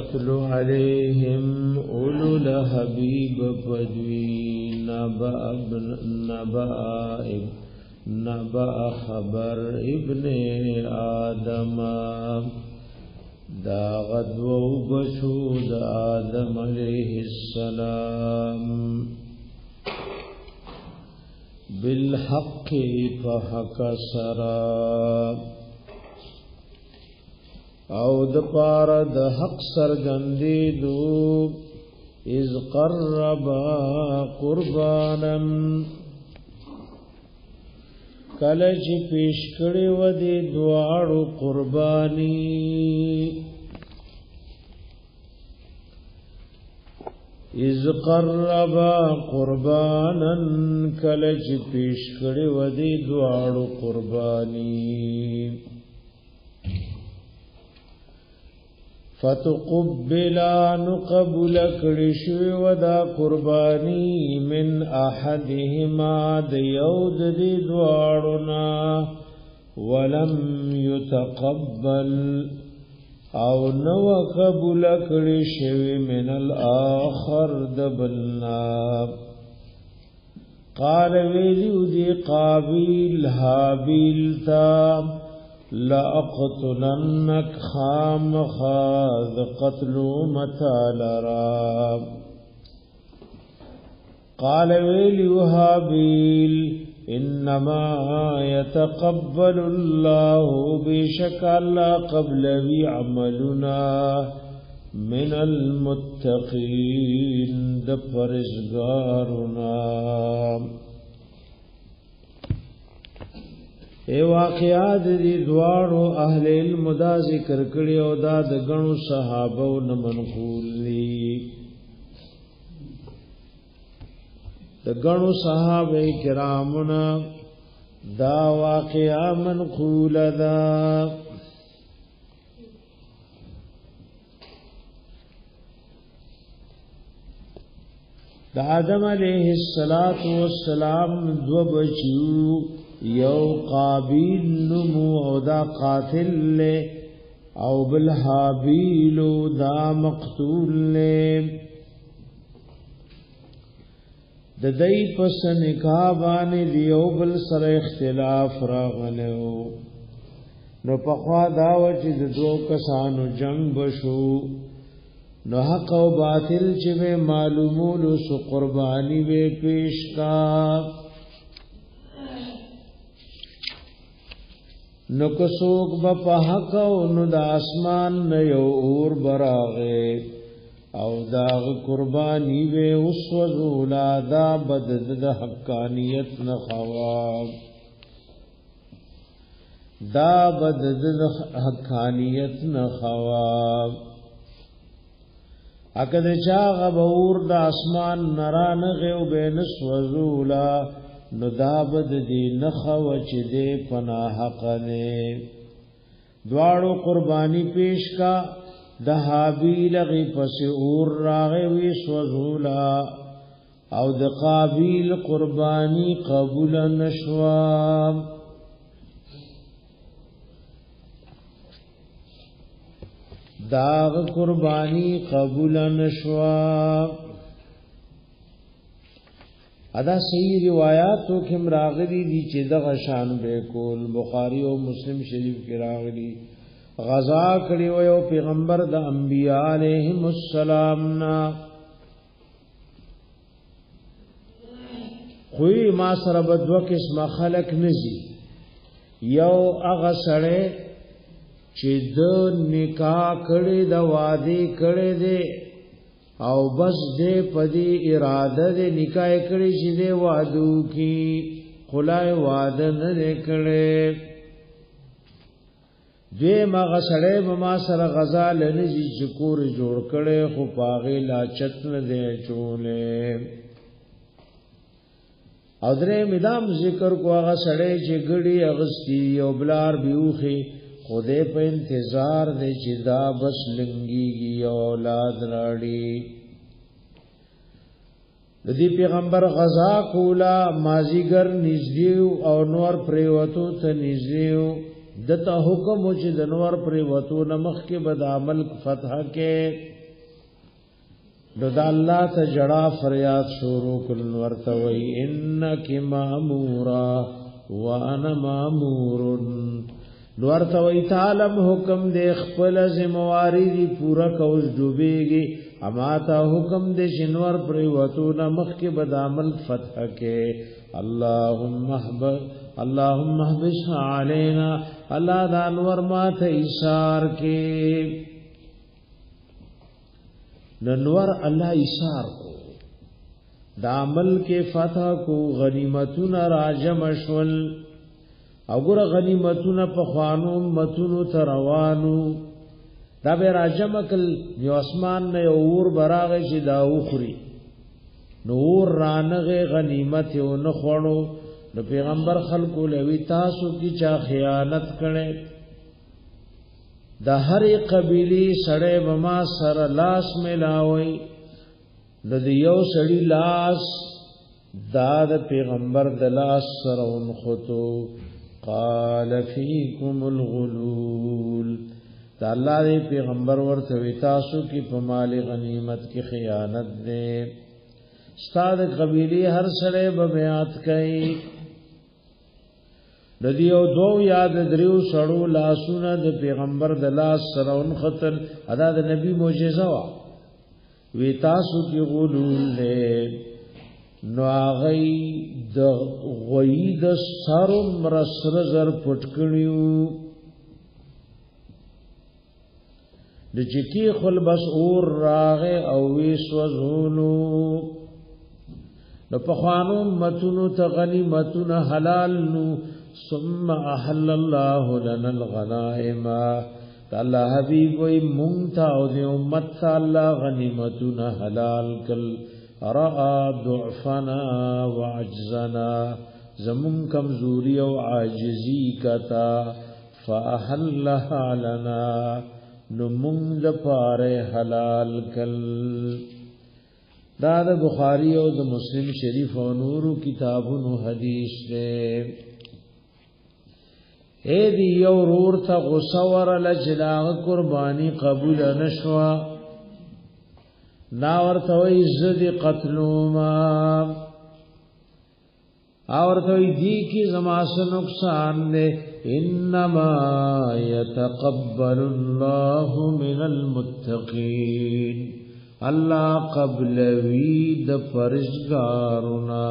اتلو علیہم اولو لحبیب پدوی نبأ خبر ابن آدم دا غدو بچود آدم علیہ السلام بالحق فحق سرا او د پار د حق سرګندې دو اذ قربا قربانا کله چې پیش کړي و دي دواړو قرباني اذ قربا قربانا کله چې پیش کړي و دي دواړو قرباني فتقبلا نقبل کړشوي ودا قرباني من احدهما د یود دي دواړنا ولم يتقبل او نو قبول کړشوي من الاخر دبلنا قال ویلو دي قابيل حابيل تا لا اقتلنك خام خاذ قتل متالرا قال ويلي هابيل انما يتقبل الله بشك الله قبل عملنا من المتقين دپرزگارنا ای واقعات دی دوارو اہل علم دا ذکر کړي او دا د غنو صحابه او منقول دي د غنو صحابه کرامنا دا واقعا منقول دا د آدم علیہ السلام دو بچو یو قابیل نمو او دا قاتل لے او بالحابیل دا مقتول لے د دای پس نکاح باندې دیو بل سره اختلاف راغلو نو په خوا دا و چې د دوه کسانو جنگ بشو نو حق او باطل چې معلومولو سو قربانی به پیش کا نو کسوک با پا حق او نو دا اسمان نیو اور براغے او داغ قربانی وے اس وزولا دا بدد دا حقانیت نخواب دا بدد دا حقانیت نخواب اکد چاغ با اور دا اسمان نران غیو بے نس وزولا نو دابد دی نخو چی دے پناہ قنے دوارو قربانی پیش کا دا حابیل غی پس اور راغوی سوزولا او دا قابیل قربانی قبول نشوام داغ قربانی قبول نشوام ادا صحیح روایاتو کم راغلی دی چې دغه شان به کول بخاری او مسلم شریف کې راغلی غزا کړي و یو پیغمبر د انبیاء علیهم السلام نا خوې ما سره بدو قسم خلق نزي یو هغه سره چې د نکاح کړي د وادي کړي دي او بس دې پدی اراده دې نکاح کړي چې دې وادو کی خلای وعده نه کړي دې ما غسړې ما سره غزا لنی شکور جوړ کړي خو پاغه لا چت نه دې چولې او درې مدام ذکر کو هغه سړې چې ګړي اغستی او بلار بیوخي خدای په انتظار دې چې دا بس لنګيږي اولاد راړي د دې پیغمبر غزا کولا مازیګر نږدې او نور پریوتو ته نږدې دته حکم چې د نور پر وتو نمخ کې بد عمل فتح کې د الله ته جڑا فریاد شروع کول ورته وای انک مامورا وانا مامور ورته وای تعالی حکم دې خپل ذمہواری دی پورا کوز ډوبېږي اما ته حکم دې شنور پر وتو نمخ کې بد عمل فتح کې اللهم احبس علينا الله دا انور ما ته اشار کې ننور الله اشار کو دا عمل کې فتح کو غنیمتون راجم شول او ګره غنیمتون په خوانو متونو تروانو دا به راجم کل یو اسمان نه اور براغه چې دا وخوري نور رانغه غنیمت یو نه خوړو د پیغمبر خلکو لوي تاسو کی چا خیانت کړي د هر قبيله سړې وما سره لاس ملاوي د یو سړی لاس دا د پیغمبر د لاس سره ونخطو قال فيكم الغلول دا الله دی پیغمبر ورته وی تاسو کی په مال غنیمت کی خیانت ده استاد قبیله هر سره به بیات کوي د دیو دو یاد دریو سړو لاسونه د پیغمبر د لاس سره ونخطل ادا د نبی معجزه وا وی تاسو کی غلول له نو هغه د غوی د سرم رسر زر پټکړیو د چکی خل بس اور راغه او وی سوزونو د پخوانو متونو ته غنیمتون حلال نو ثم احل الله لنا الغنائم الله حبیب وی مونتا او د امت الله غنیمتون حلال کل را ضعفنا وعجزنا زمون کمزوری او عاجزی کتا فاحلها لنا نمون لپاره حلال کل دا د بخاری او د مسلم شریف او نورو کتابونو حدیث ده اے دی یو رور تا غصور لجلاغ قربانی قبول نشوا ناورتوی زد قتلوما آورتوی دی کی زماس نقصان دے انما یتقبل اللہ من المتقین اللہ قبل وید پرشگارنا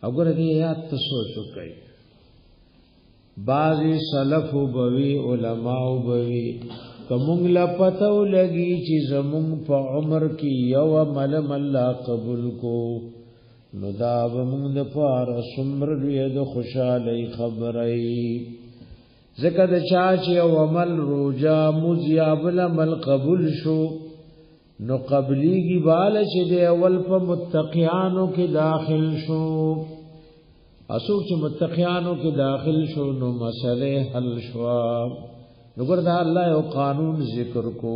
اگر دی یاد تسوچو کئی بعضی سلف بوی علماء بوی کمونگ لپتو لگی چی زمونگ پا عمر کی یو ملم اللہ قبول کو نداب مونگ دپار سمر لید خوشالی خبری ذکر چاچی یو عمل روجا مزیابل عمل قبول شو نو قبلی کی بالا چی دے اول پا متقیانو کی داخل شو اسوک چې متقیانو کې داخل شو نو مسئله حل شو نګور دا الله یو قانون ذکر کو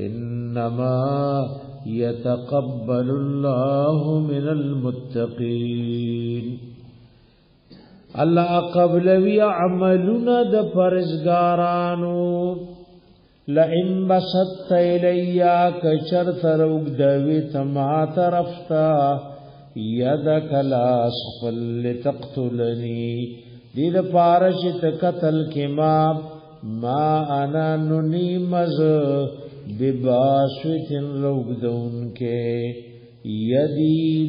انما يتقبل الله من المتقين الله قبل وی عملنا د پرزګارانو لئن بسط الیا کچر تروګ دوی تما طرفتا یدک لاس خپل لتقتلنی دید پارش تقتل کما ما انا ننیمز بباسوتن روگدون کے یدی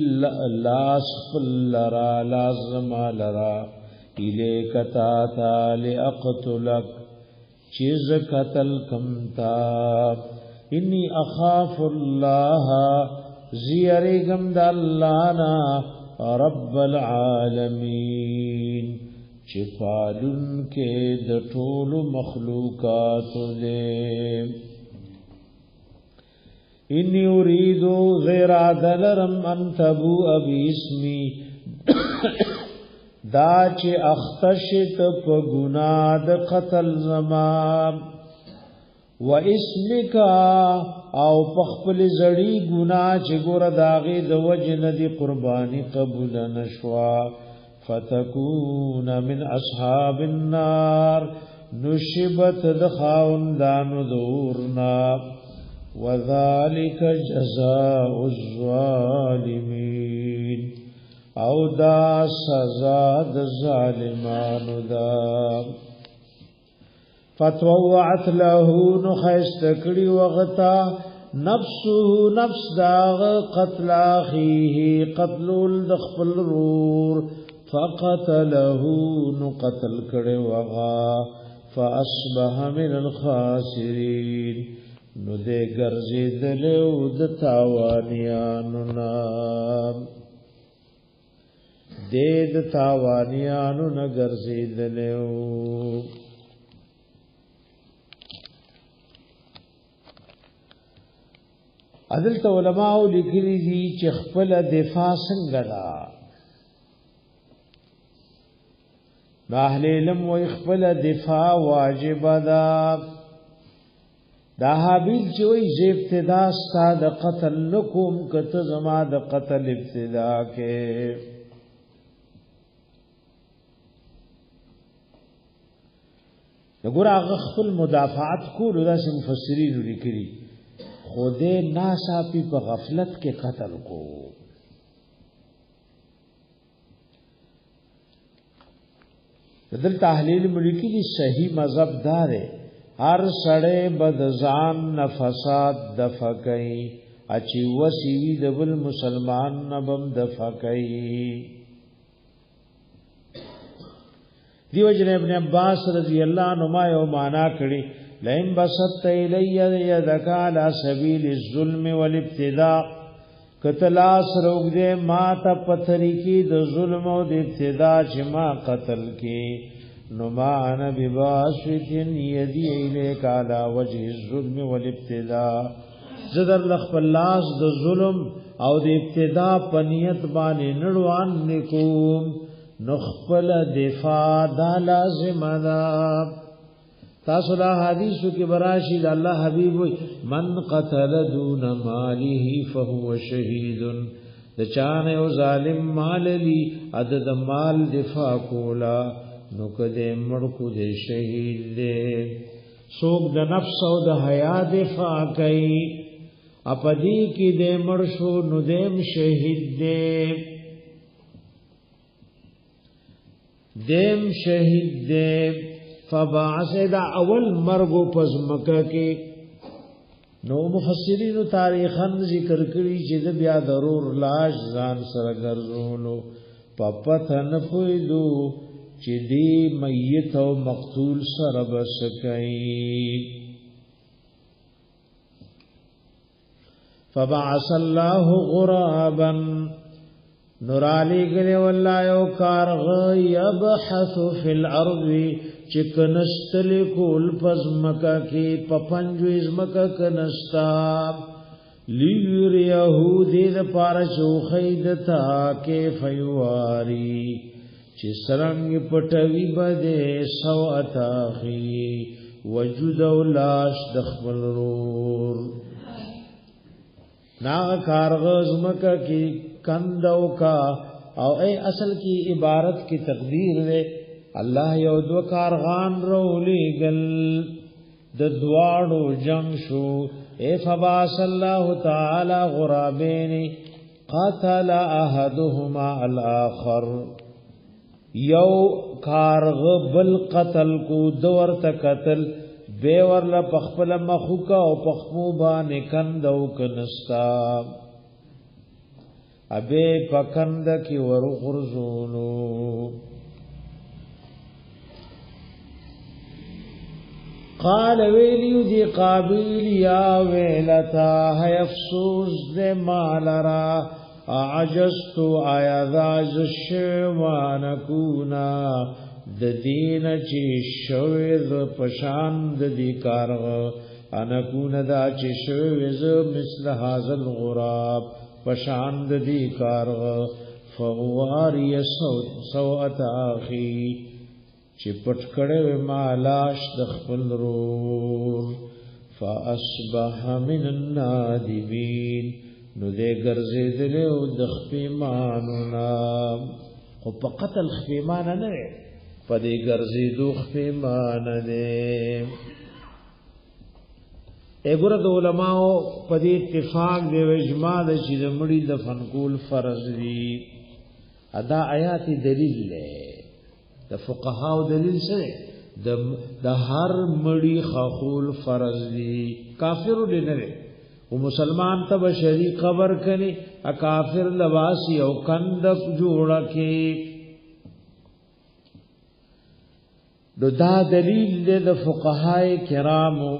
لاس خپل لرا لازم لرا الیکتا تا لأقتلک چیز قتل کمتا انی اخاف اللہ زیرگم دا اللہ نا رب العالمین چپالن کے دٹول مخلوقات لے انی اریدو غیر دلرم ان تبو ابی اسمی دا چه اختشت پا گناد قتل زمان و اسمکا او پخپل زړی ګنا چې ګور داغه د وجه ندی قربانی قبول نشوا فتكون من اصحاب النار نشبت دخاوندان دورنا وذلك جزاء الظالمين او دا سزا د ظالمانو دا فتوعت له نخستکړي وغتا نفسه نفس داغ قتل اخيه قتل الخپل رور فقتله نقتل کړي وغا فاصبح من الخاسرين نو دې ګرځیدل او د تاوانیانو نام دې د تاوانیانو نه ګرځیدل او عدالت علماء لیکلي دي چې خپل دفاع څنګه دا اهل علم و خپل دفاع واجب ده دا حابیل چې وی ز ابتدا ستاد قتل نکوم کته زما د قتل ابتدا کې وګور هغه خپل مدافعات کول داسې مفسرین لیکلي خوده ناصافی په غفلت کې قتل کو دل تحلیل ملکی دی صحیح مذهب دار هر سړی بد ځان نفسات دفقای اچي وسیوی د بل مسلمان نبم دفقای دیو جن ابن عباس رضی الله عنهما یو معنا کړي لئن بسط الی یدک علی سبیل الظلم والابتداء قتلاس روغ دے ما تا پتھری کی د ظلم او د ابتدا چې ما قتل کی نو ما انا بباسطن یدی الیک علی وجه الظلم والابتداء زدر لخلاص د ظلم او د ابتدا پنیت باندې نړوان نکوم نخپل دفاع دا لازم ده تاسو دا حدیثو کې براشي د الله حبیب من قتل دون ماله فهو شهید د چانه او ظالم مال لی عدد مال دفاع کولا نو کده مړکو دې شهید دې سوق د نفس او د حیا دفاع کوي اپدی کې دې مړ شو نو دې شهید دې دیم شهید دې فبعث دا اول مرغو پس مکه کې نو مفسرین تاریخن ذکر کړي چې د بیا ضرور لاش ځان سره ګرځولو پپتن پویدو چې دی میت او مقتول سره بس کوي فبعث الله غرابا نورالی گلی والله یو کارغ یبحث فی الارض چکنستلی کول پز مکا کی پپنجو از مکا کنستا لیور یهودی دا پارچو خیدتا کے فیواری چی سرنگ پٹوی بدے سوعتا خی وجود اولاش دخبل رور ناغ کارغ از مکا کی کندو کا او اے اصل کی عبارت کی تقدیر دے اللہ یو دو کارغان رولی گل د دواړو جنگ شو اے فباس اللہ تعالی غرابین قتل احدهما الاخر یو کارغ بل قتل کو دور تا قتل بے ورلا پخپل مخوکا او پخمو باندې کندو کنستا ابے پکند کی ورو غرزونو قال ویلیو دی قابیل یا ویلتا ہے افسوس دے مالرا عجزتو آیا داز شوانکونا د دین چی شوید پشاند دی کارغ انکون دا چی شوید مثل حاضر غراب پشاند دی کارغ فغواری سوءت آخی چی پٹکڑے مالاش دخپل رور فاصبح من النادمین نو دے گرزی دلیو دخپی مانونا خو په قتل خفیمانه نه دی په دې ګرځېدو خفیمانه دی اګوره د علماء په دې اتفاق دی او اجماع دی چې د مړي دفن کول فرض دي ادا آیات دلیل دی د فقهاو دلیل سره د هر مړی خخول فرض دي کافر دې نه او مسلمان ته بشری قبر کني ا کافر لواسی او کندق جوړه کې دا دلیل دې د فقهای کرامو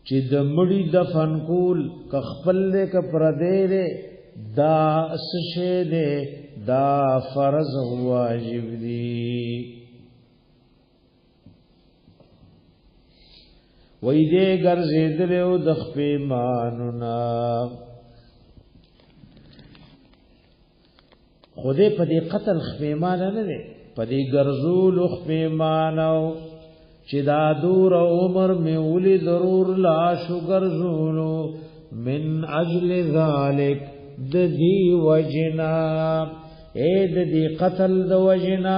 چې د مړی دفن کول ک خپل ک پردې دا اسشه دې دا فرض واجب دي وې دې ګرځېدلو د خپېمانونا خوده په دې قتل خپېمان نه دي په دې ګرځول خپېمانو چې دا دور عمر می ولي ضرور لا شو ګرځولو من اجل ذلک د دې وجنا اے د دې قتل د وجنا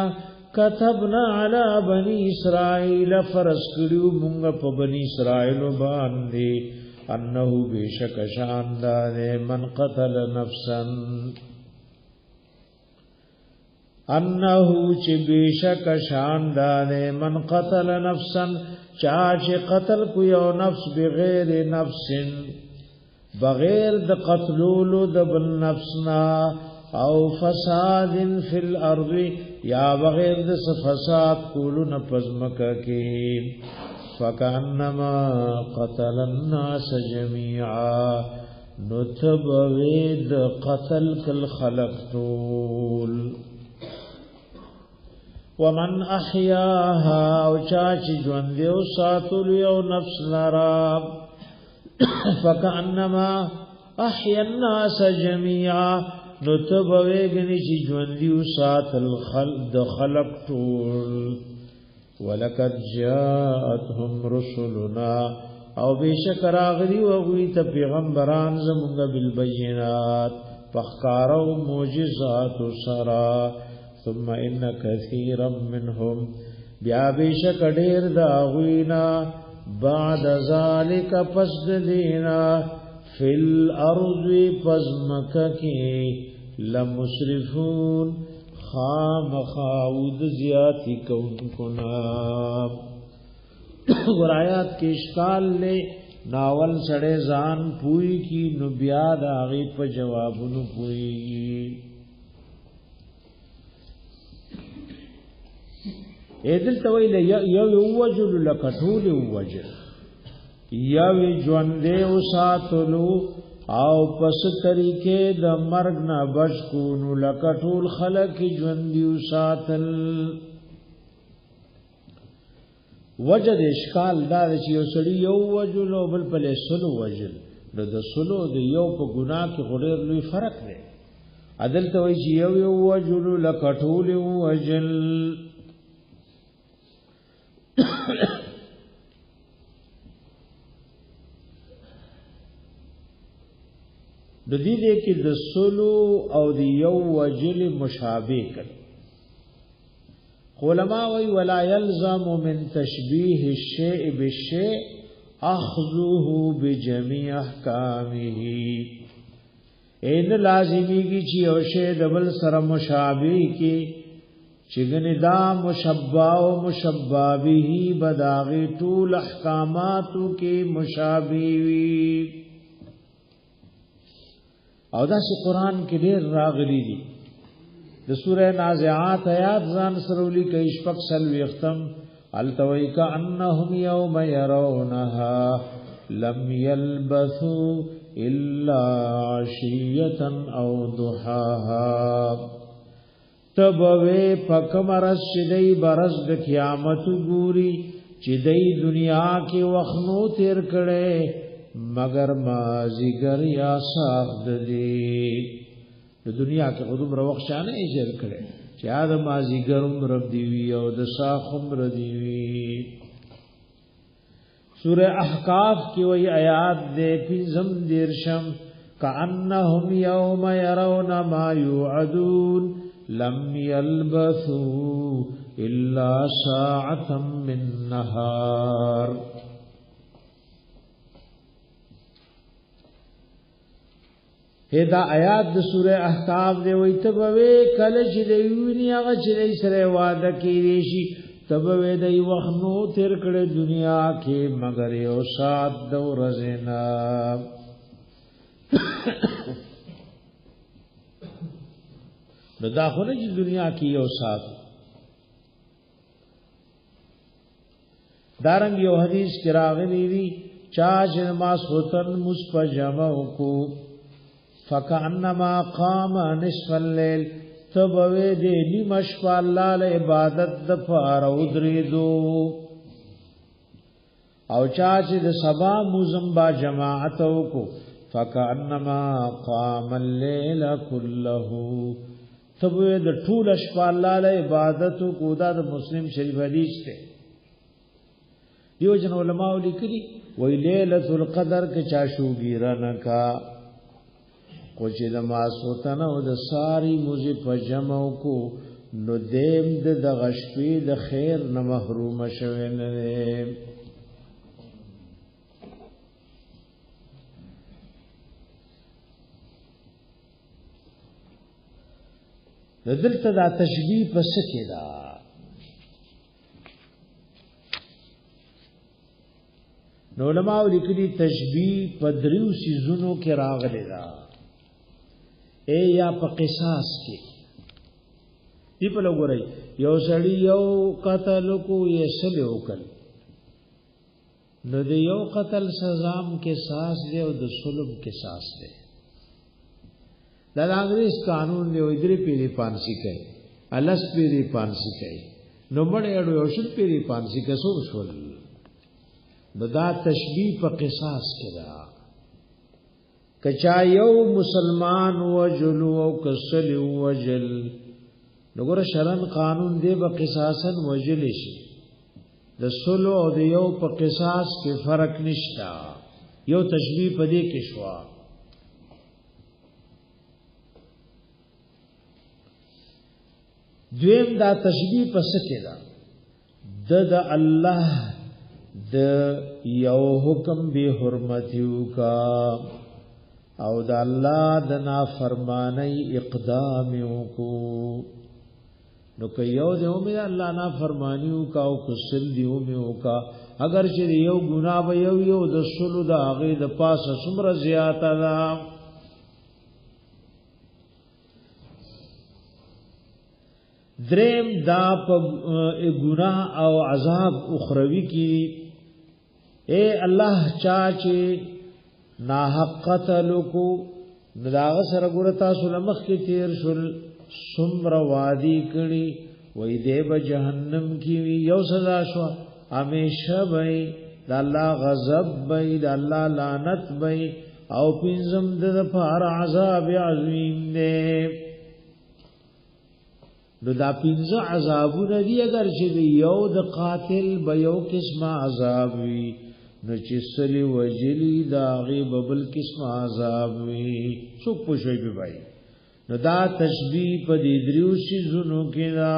كتبنا على بني اسرائيل فرض کړو موږ په بني اسرائيل باندې انه بشک شاندار من قتل نفسا انه چې بشک شاندار من قتل نفسا چا چې قتل کو یو نفس بغیر نفس بغیر د قتلولو د بل نفسنا او فساد فی الارض یا بغیر د فساد کولو نه پزمکه کې فکانما قتل الناس جميعا نتبوید قتل کل خلقتول ومن احیاها او چاچ ژوند یو ساتل یو نفس لرا فکانما احیا الناس جميعا نتبویگنی چی جوندیو ساتل خلق طول ولقد جاءتهم رسلنا او بیشک راغلی وغویت پیغمبران زمونگا بالبینات فخکارو موجزات سرا ثم ان کثیرا منهم بیا بیشک دیر داغوینا بعد ذالک پسد دینا فی الارض پزمککی لمسرفون خام خاود زیادی کون کنا ورآیات کے اشکال لے ناول سڑے زان پوئی کی نبیاد آغی پا جوابن پوئی ایدل تویل یو وجل لکتول وجل یاوی ژوندې او ساتلو او پس طریقې د مرګ نه بچ کو نو لکټول خلق ژوندې او ساتل وجد اشکال دا چې یو سړی یو وجل او بل په سلو وجل د سلو د یو په ګناه کې غډیر لوی فرق دی عدل ته وی چې یو وجل لکټول وجل د دې کې د سلو او د یو وجل مشابه کړي علماء وی ولا يلزم من تشبيه الشيء بالشيء اخذه بجميع احکامه این لازمی کی چې او شی د بل سره مشابه کی چې ګنې دا مشبہ او مشبہ به بداغي ټول احکاماتو کې مشابه وي او دا چې قران کې ډېر راغلي دي د سوره نازعات آیات ځان سرولي کې شپږ سلوي ختم التوي كانهم يوم يرونها لم يلبثوا الا عشيه او ضحاها تبوي پکمرس شدی برز د قیامت ګوري چې دای دنیا کې وخنو تیر کړي مگر مازیګر یا ساخت دی د دنیا کې خودم روښ شانه اجر کړي چې دا مازیګرم رب دی وی او د ساخم رب دی وی سورہ احقاف کی وہی آیات دے پنځم دیرشم کأنهم یوم يرون ما یوعدون لم يلبثوا الا ساعة من نهار. دا آیات د سوره احقاف دی وای تبوي کله چې دی ویني هغه چې سره وعده کړی شي تبوي دی وخنو تیر کړه دنیا کې مگر یو سات د ورځنا نو دا خو نه چې دنیا کې یو سات. دارنګ یو حدیث کې راغلی دی چا چې نماز وتن مصپجما کو فکانما قام نصف الليل تبوي دې نیمش په الله له عبادت د فار او درېدو او چا چې د سبا مزمبا جماعت کو فکانما قام الليل كله تبوي د ټول شپه الله له عبادت کو دا د مسلم شریف حدیث ته. دیو جن علماء لیکلي وی ليله القدر کې چا شوګیرا نکا کو چې د ماسوتنه او د ساری موزي په جمع کو نو دیم د غشپی د خیر نه محروم شوه نه. دلته دا تشبیه پس کې دا نو علماء لیکلي تشبیه په دریو سيزونو کې راغلي دا اے یا په قصاص کې دی په لګورای یو سړی یو قتل کو یې سل وکړ نو د یو قتل سزام کې قصاص دی او د ظلم قصاص دی. دا انګریز قانون دی او درې پیری پانسی کوي الس پیری پانسی کوي نو مړ اړو یو شل پیری پانسی کسو شول. دا تشبیه په قصاص کې دا کچا یو مسلمان وجل او کسل وجل نګور شرن قانون دی په قصاصن وجل شي د سلو او د یو په قصاص کې فرق نشتا یو تشبیه پدې کې شوا. دویم دا تشبیه پس کې دا د الله د یو حکم به حرمتیو کا او د الله د نافرمانی اقدام کو نو که یو د امید الله نافرمانیو کا او کسل دیو میو کا اگر چې یو ګناه به یو د سلو د هغه د پاسه څومره زیاته ده. دریم دا په ګناه او عذاب اخروی کی اے الله چا چې ناحق قتل کو نداغ سره ګور تاسو لمخ کې تیر شل سمر وادي کړي وې دې به جهنم کې یو سزا شو همیشه وې د الله غضب وې د الله لعنت وې او پینځم د فار عذاب عظیم دې. نو دا پینځه عذابونه دي اگر چې یو د قاتل به یو قسم عذاب وي نو چې سلی وجلی دا غیب بل قسم عذاب وي څو پوښي به وای. نو دا تشبیه په دې دریو شیزونو کې دا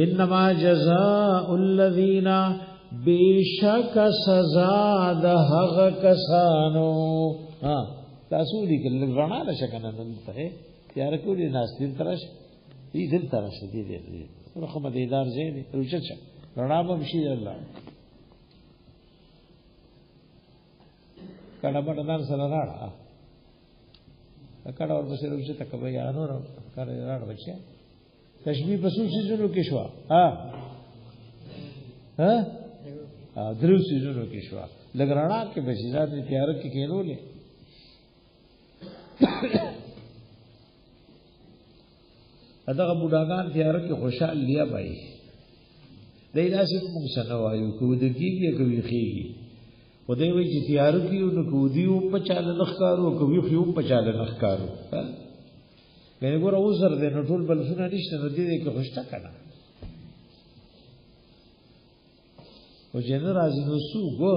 انما جزاء الذين بیشک سزا د هغه کسانو ها تاسو دې کله رڼا د شکنه نن ته تیار کړی ناس دې ترش دې ترش دې رحمت ادار زین روچت رڼا به شي الله کله باندې نن سره راړه کله ور بسره روچت کبه یانو را کړه راړ بچي تشبیه په څو شیزونو کې شو ها درو شیزونو کې شو لګرانا کې به شیزات تیار کې کېلولې اداغه بوډاګان تیار کې خوشحال لیا بای دای راشي موږ سره وایو کو د کیږي کوي خيږي خدای وی چې تیار کیو نو کو دیو په چاله نخکارو کوي خيو په چاله نخکارو مې ګور او زر دې نو ټول بل سونه نشته نو دې کې خوشتا کړه او جن راځي نو سو ګو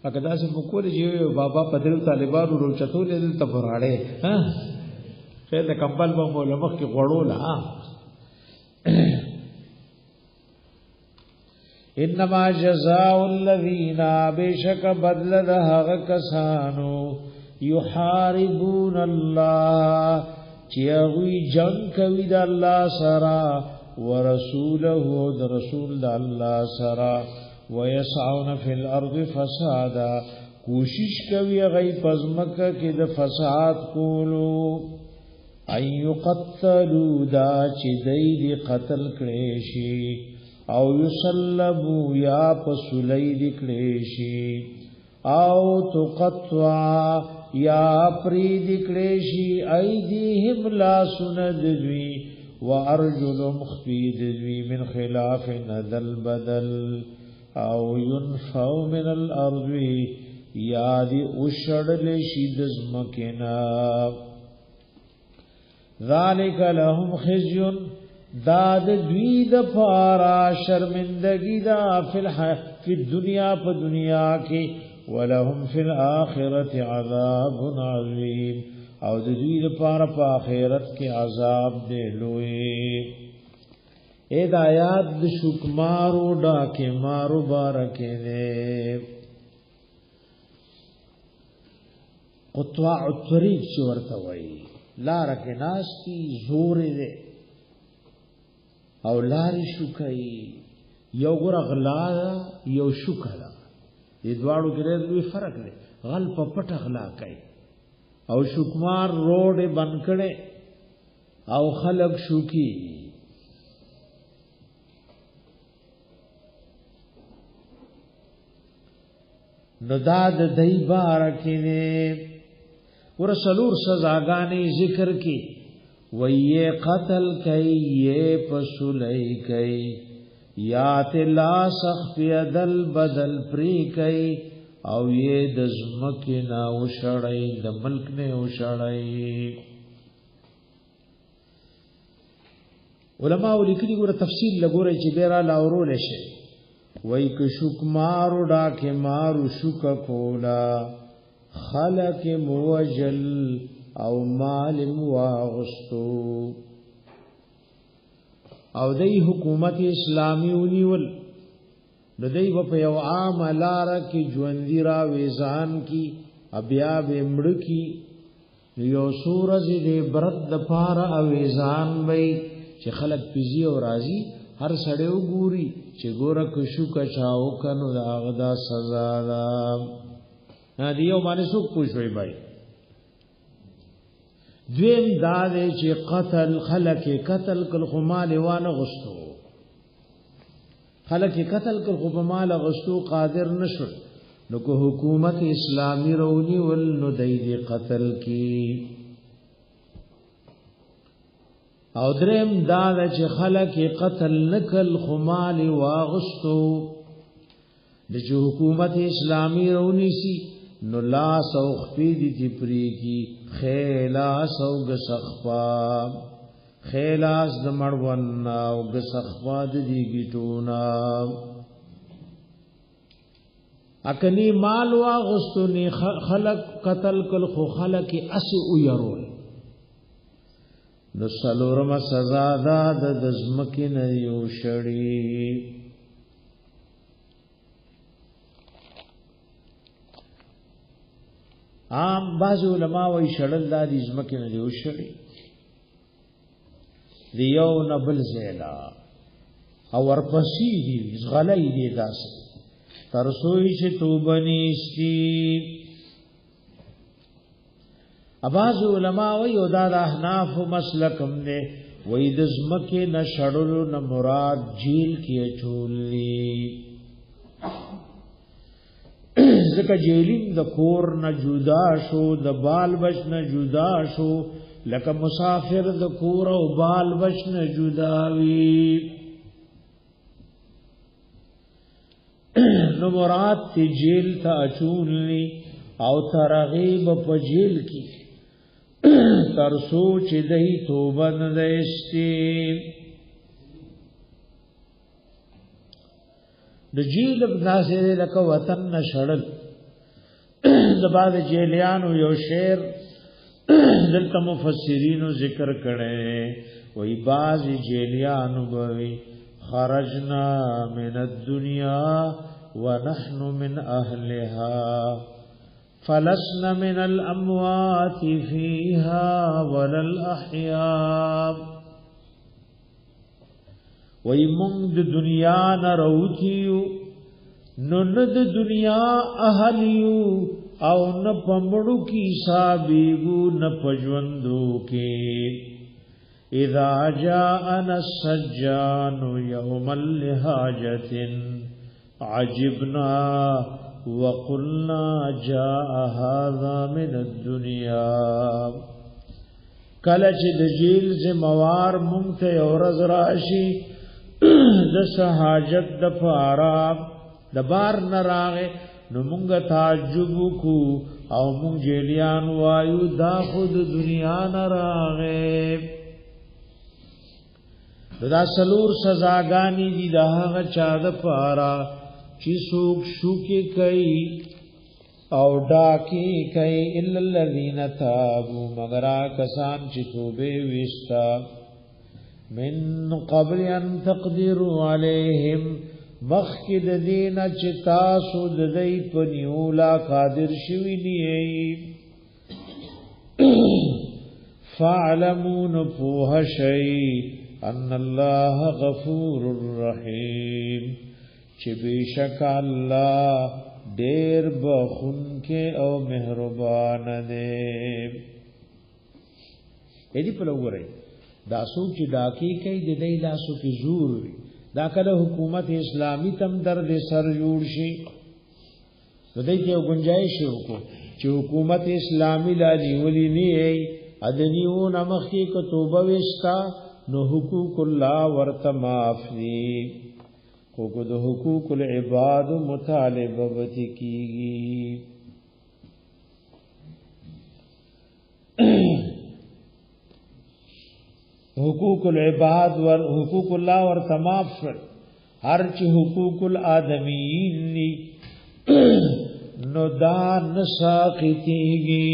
اګدا سه مکول چې بابا پدریو طالبانو روچتو لیدل ته براړې ها خیر د کمبل په مولا مخ کې غړول ها انما جزاء الذين بشك بدل هغه کسانو يحاربون الله چې جنگ کوي د الله سره ورسوله د رسول د الله سره ويسعون في الارض فسادا کوشش کوي غي پزمکه کې د فساد کولو ايو قتلوا دا چې دای قتل کړي شي او یصلبوا یا پسلی دکړي شي او تقطع یا پری دکړي شي ايديهم لا سندوي وارجلهم خفيدوي من خلاف ندل بدل او ينفو من الارض یاد اوشړل شي د زمکنا ذالک لهم خزي داد دوی د پارا شرمندگی دا فی الدنیا په دنیا کې ولهم فی الاخرة عذاب عظیم او د دوی د پارا په آخرت کې عذاب دی لوی اے د آیات د شکمارو ډاکه مارو بارکه نه قطوع الطريق چې ورته وایي لار کې ناس کی زور دی او لاری شوکای یو ګر غلا یو شوکلا دې دواړو کې لوی فرق دی غل په پټ غلا کوي او شوکمار روډ بند کړي او خلق شوکی نو داد دای بارکینه ورسلور سزاګانی ذکر کی ویه قتل کئی یہ پسولی کئی یا تلا سخفی دل بدل پری کئی او یہ دزمکی نا وشڑئی د ملک نے وشڑئی علماء لیکلی ګوره تفصیل لګوري چې بیره لاورول شي وای ک شک مارو ډاکه مارو شک کولا خلق موجل او مال واغستو او دای حکومت اسلامی ونیول د دای په یو عام لار کې ژوندۍ را ویزان کی بیا بمړ کی یو سورج دې برد پار اویزان وای چې خلق پیزی او راضی هر سړیو ګوري چې ګوره کشو کچاو کنو دا غدا سزا دا دیو باندې څوک پوښوي بای دویم دا دی چې قتل خلق قتل کل خمال وان غستو خلق قتل کل خمال غستو قادر نشو نو کو حکومت اسلامی رونی ول نو دای قتل کی او دریم دا چې خلق قتل نکل خمال واغستو د حکومت اسلامی رونی سی نو لا سوخفی دی پری کی خیلاس او گسخفا خیلاس د مړون او گسخفا دی گیټونا اکنی مال واغستو نی خلق قتل کل خو خلق اسی او يرول نو سلورم سزا دا د دزمکین یو شړی عام بعض علماء وی شړل د دزمکین یو شړی دیو نبل زیلا او ورپسی دی غلای دی داس ترسوی چې توبنیستی اباظ علماء وی او دا احناف مسلکم دے وی دزمکی نشڑلو نمراد جیل کی چولی ذکر جیلیم د کور نه جدا شو د بال بچ نه جدا شو لکه مسافر د کور او بال بچ نه جدا وی نو مراد تی جیل تا چولی او ترغیب په جیل کی تر سوچ دای توبه نه دشتي د جیل ناصر لک وطن نشړل د بعد جیلیانو یو شعر دلته مفسرینو ذکر کړي وای باز جیلیانو بوي خرجنا من الدنيا ونحن من اهلها فلسنا من الاموات فيها ولا الاحياء وای مونږ د دنیا نه راوتیو نو نه د دنیا اهلیو او نه پمړو کی حسابيګو نه پجوندو کې اذا جاءنا السجان يوم الحاجه عجبنا وقلنا جاء هذا من الدنيا کله چې د جیل زموار مونږ ته اورز راشي د حاجت د فاراب د بار نراغه نو مونږ تعجب کو او مونږ جیلیان وایو دا خود دنیا نراغه دا سلور سزاګانی دي دا هغه چا د پارا چې څوک شوکې کوي او ډاکی کوي الا الذين تابوا مگر کسان چې توبه وستا من قبل ان تقدروا عليهم مخکد دین چې تاسو د دې په نیولا قادر شوی دی فعلمون فوه شی ان الله غفور رحیم چې بشک الله ډېر بخونکې او مهربان دی دې په لوري دا سوچ ډاکی کوي د دې لاسو کې زور وي دا کله حکومت اسلامی تم درد سر جوړ شي نو دای ته گنجائش وکړو چې حکومت اسلامی لا نیولې نه ای ادنیو نمخ کې توبه وستا نو حقوق الله ورته معاف دي خو د حقوق العباد مطالبه وتی کیږي حقوق العباد ور حقوق الله ور تمام هر چې حقوق الادمین نو دا نساقتیږي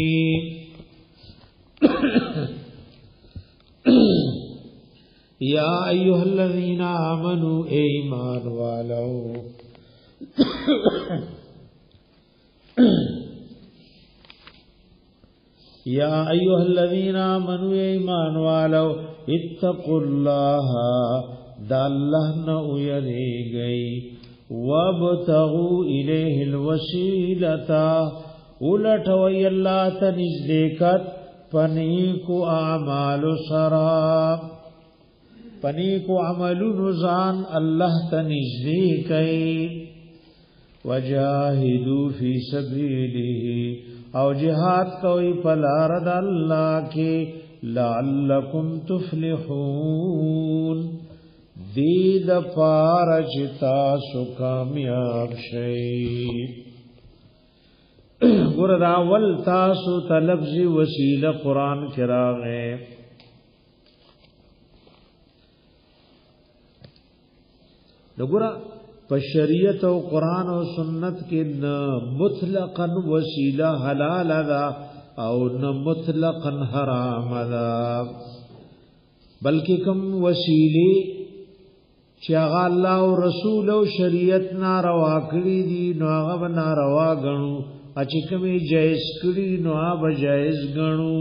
یا ایها الذین آمنوا ایمان والو یا ایها الذین آمنوا ایمان والو اتقوا الله دا الله نو یریږي وابتغوا الیه الوسیلۃ ولټوي الله ته نزدېکت پنیکو اعمال سرا پنیکو عملو ځان الله ته نزدې کوي وجاهدوا فی سبیله او جهاد کوي په لار د الله کې لعلکم تفلحون دید پارجتا سو کامیاب شئی ګور راول تاسو تلفظ وسیله قران کراغه وګور په شریعت او قران او سنت کې نه مطلقاً وسیله حلال ده او نه مطلقاً حرام ده بلکې کوم وسیله چې هغه الله او رسول او شریعت ناروا کړی دي نو هغه ناروا غنو چې کومې جایز کړی نو هغه جایز غنو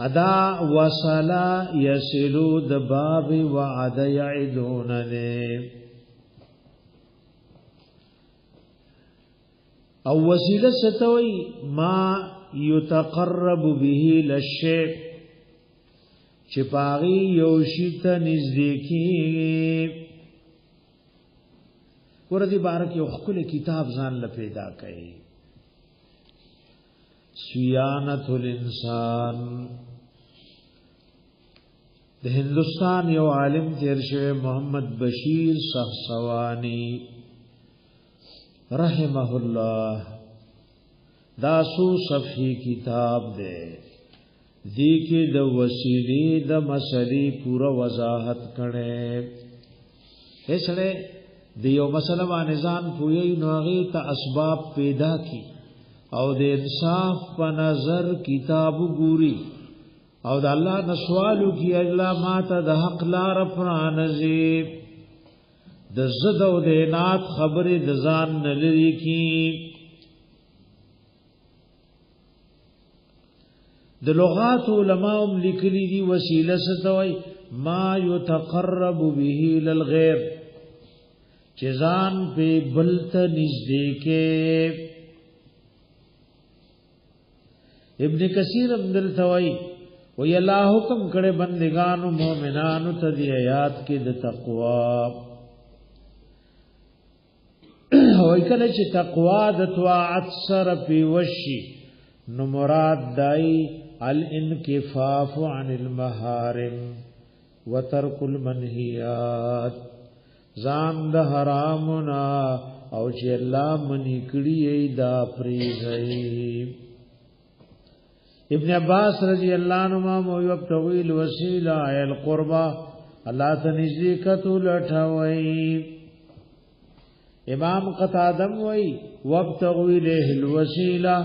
ادا وصلا یسلو د باب وعد یعدون نه او وسیله ستوي ما یتقرب به للشیء چې پاغي یو شی ته نزدیکی ورته بارک یو خپل کتاب ځان له پیدا کړي سیانت الانسان د هندستان یو عالم تیر شوی محمد بشیر صحصوانی رحمه الله دا سو صفحی کتاب دے دی کې د وسیلې د مسلې پورا وضاحت کړي هسره د یو مسله باندې ځان پوي نو هغه ته اسباب پیدا کی او د انصاف په نظر کتاب ګوري او د الله نسوالو کی الله ماته د حق لار پرانځي د زد او د نات خبره د ځان نلري کی د لغات علماء لیکلي دي وسیله ستوي ما يتقرب به للغير چزان په بلت نږدې کې ابن کثیر عبدل توي وی الله حکم کړه بندگانو مؤمنانو ته دی آیات کې د تقوا وای کله چې تقوا د طاعت سره پیوشي نو مراد دای الانکفاف عن المحارم وترك المنهیات ځان د حرامنا او چې الله منی کړی دا پریږي ابن عباس رضی اللہ عنہما مویب طویل وسیلہ القربہ اللہ تنجدی کتو لٹھوئی امام قتادم وی وابتغوی لیہ الوسیلہ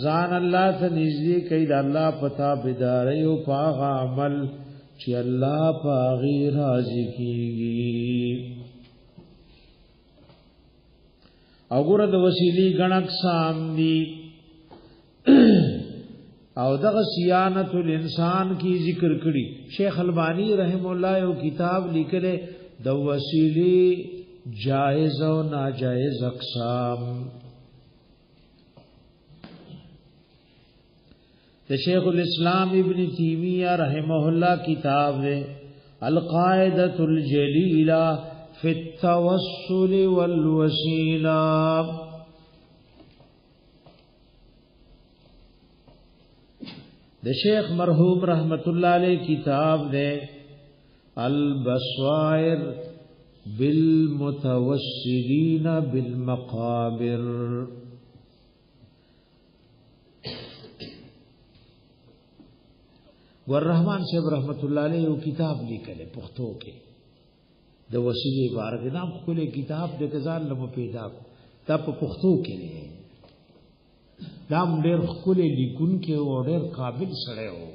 زان اللہ تنجدی کئی اللہ پتا بداری و پاغ عمل چی اللہ پاغی راضی کیگی اگرد وسیلی گنک سام دی او دغه صیانت الانسان کی ذکر کړي شیخ البانی رحم الله یو کتاب لیکله د وسیلی جائز او ناجائز اقسام د شیخ الاسلام ابن تیمیہ رحمه الله کتاب ہے القاعدۃ الجلیلہ فی التوسل والوسیلہ د شیخ مرحوم رحمت اللہ علیہ کتاب دے البصائر بالمتوسلین بالمقابر ورحمان صاحب رحمت اللہ علیہ وہ کتاب لکھلے پختو کے د وسیلے بارے نام کھلے کتاب دے کزان لمو پیدا کو تب پختو کے لیے دام ډېر خپل لیکون کې او ډېر قابل سره و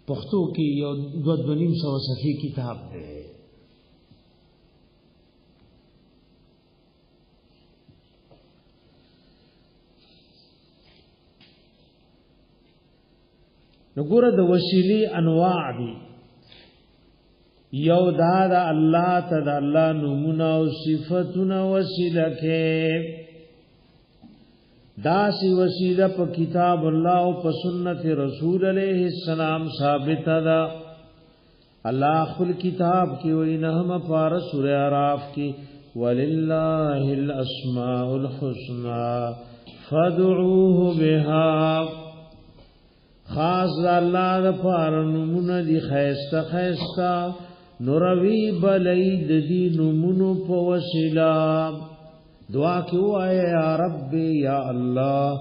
پښتو کې یو 2.5 صفحې کتاب دی نګوره د وسیلې انواع دي یو دا د الله تعالی الله نومونه او صفاتونه وسیله کې داسی وسیلہ پا کتاب اللہ و پا سنت رسول علیہ السلام ثابت دا اللہ خل کتاب کی وینہم پار سورہ عراف کی وَلِلَّهِ الْأَسْمَاءُ الْحُسْنَى فَادْعُوهُ بِهَا خاص دا اللہ دا پار نمون دی خیستا خیستا نروی بلید دی نمون پا وسیلہ دعا کیوں آئے یا رب یا اللہ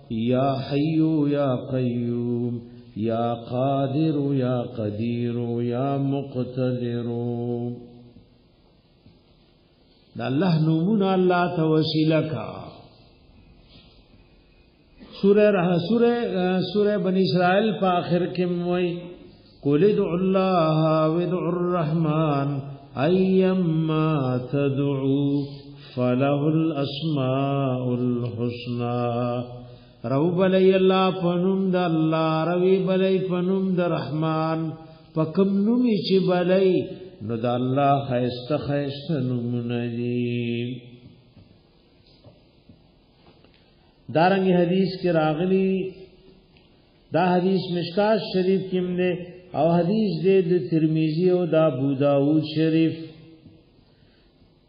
یا حی یا قیوم یا قادر یا قدیر یا مقتدر دا اللہ نومون اللہ توسیلہ کا سورہ بنی اسرائیل پا آخر کم وی قُلِ ادْعُوا اللَّهَ وَادْعُوا الرَّحْمَنَ أَيَّمَّا تَدْعُوا فَلَهُ الْأَسْمَاءُ الْحُسْنَى رو بلی اللہ پنم دا اللہ روی بلی پنم دا رحمان پکم نمی چی بلی نو دا اللہ خیست خیست نمونجی دارنگی حدیث کی راغلی دا حدیث مشکات شریف کم دے او حدیث دے دا ترمیزی او دا ابو داود شریف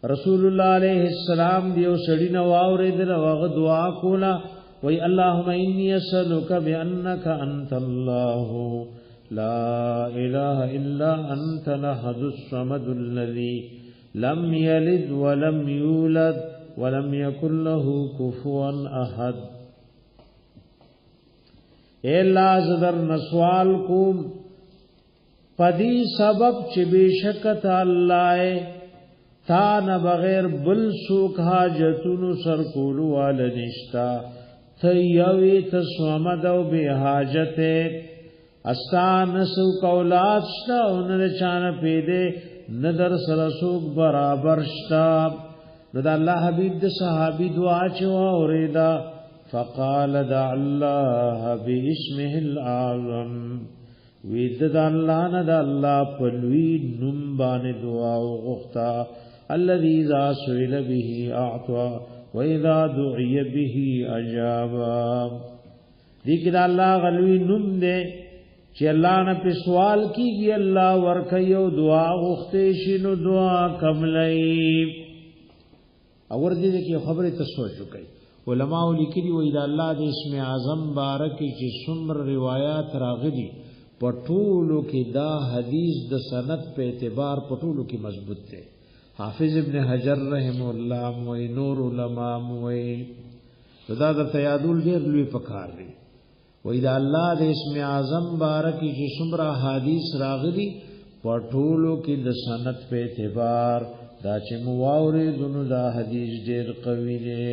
رسول اللہ علیہ السلام دیو سڑی نواوری دل وغ دعا کولا وی اللہم انی اسألوک بأنک انت اللہ لا الہ الا انت لحد الصمد الذی لم یلد ولم یولد ولم یکن له کفوا احد اے اللہ زدر نسوال کوم پدی سبب چې بشکت الله تا نه بغیر بل سوک حاجتونو سر کولو وال نشتا تیوی تسومد او بی حاجت استان سوک اولاد شتا انر چان پیده ندر سرسوک برابر شتا ندا اللہ حبیب دا صحابی دعا چوا اوریدا فقال دع اللہ بی اسمه الاعظم وید دا اللہ ندا اللہ پلوی نمبان دعا غختا الذي اذا سئل به اعطى واذا دعي به اجاب ذکر الله غلوی نوم دے چې الله نه په سوال کیږي الله ورکي او دعا غوښته شي نو دعا قبلای اور دې کې خبره تسوچو کوي علماء لیکلي وای دا الله د اسم اعظم بارک چې څومره روایت راغلي پټولو کې دا حدیث د سند په اعتبار پټولو کې مضبوط دی حافظ ابن حجر رحم الله موي نور علماء موي دا د تیادول ډیر لوی پکار دی وای دا الله د اسم اعظم بارک چې څومره حدیث راغلي پټولو کې د سند په اعتبار دا چې مواوري دونو دا حدیث ډیر قوی دی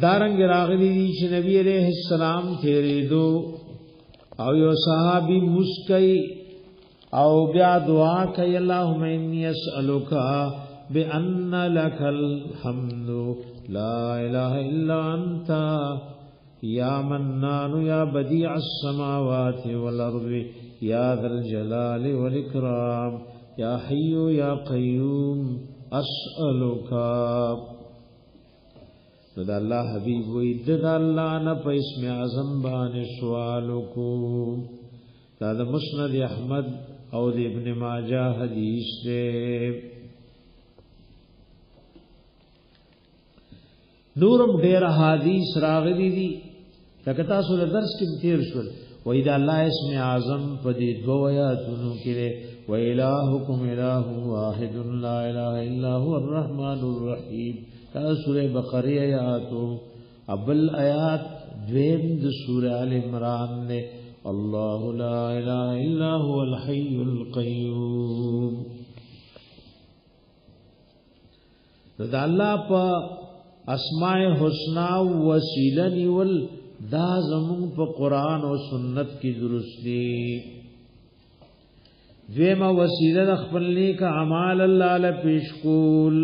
دارنګ راغلي چې نبی عليه السلام تیرېدو او یو صحابي مسکی او بیا دعا کوي اللهم اني اسالک بان لك الحمد لا اله الا انت یا منان یا بديع السماوات والارض یا ذا الجلال والاكرام یا حي یا قيوم اسالک دا الله حبیب وی د الله نه په اسم اعظم باندې سوال کو دا د مسند احمد او د ابن ماجه حدیث دی نورم ډیر حدیث راغلي دي لکه تاسو د درس کې تیر شول وی دا الله اسم اعظم په دې دوه آیاتونو کې و الہکم الہ واحد لا اله الا هو الرحمن الرحیم دا سورہ بقرہ آیاتو ابل آیات دویم د سورہ آل عمران نے اللہ لا الہ الا هو الحی القیوم دا اللہ پا اسماء حسنا وسیلہ نیول دا زمون پا قرآن و سنت کی درستی دویم وسیلہ خپلنے کا عمال اللہ لپیشکول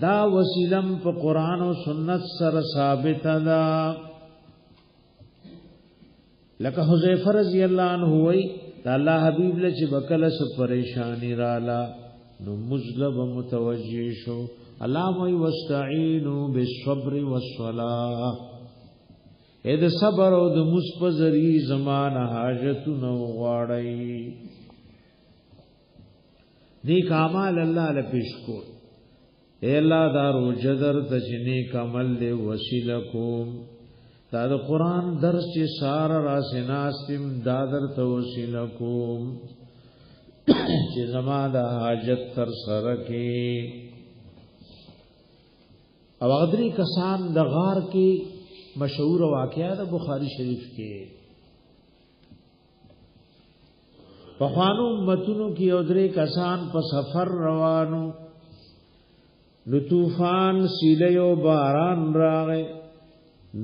دا وسیلم په قران او سنت سره ثابت ده لکه حذیفه رضی الله عنه وی دا الله حبیب له چې بکله س پریشانی رااله نو مجلب متوجی شو الله وی واستعینوا بالصبر والصلاه اې د صبر او د مصپزری زمانه حاجتونو غواړي نیک اعمال الله له پیش کو اے اللہ دارو جدر تجنی کمل دے وسیلہ کوم دا دا قرآن درس چی سار راسناستم دادر تا وسیلہ کوم چی زمان دا حاجت تر سرکی او اغدری کسان دا غار کی مشہور واقعہ دا بخاری شریف کے پخوانو امتونو کی اغدری کسان پا سفر روانو نو طوفان سیلیو باران راغے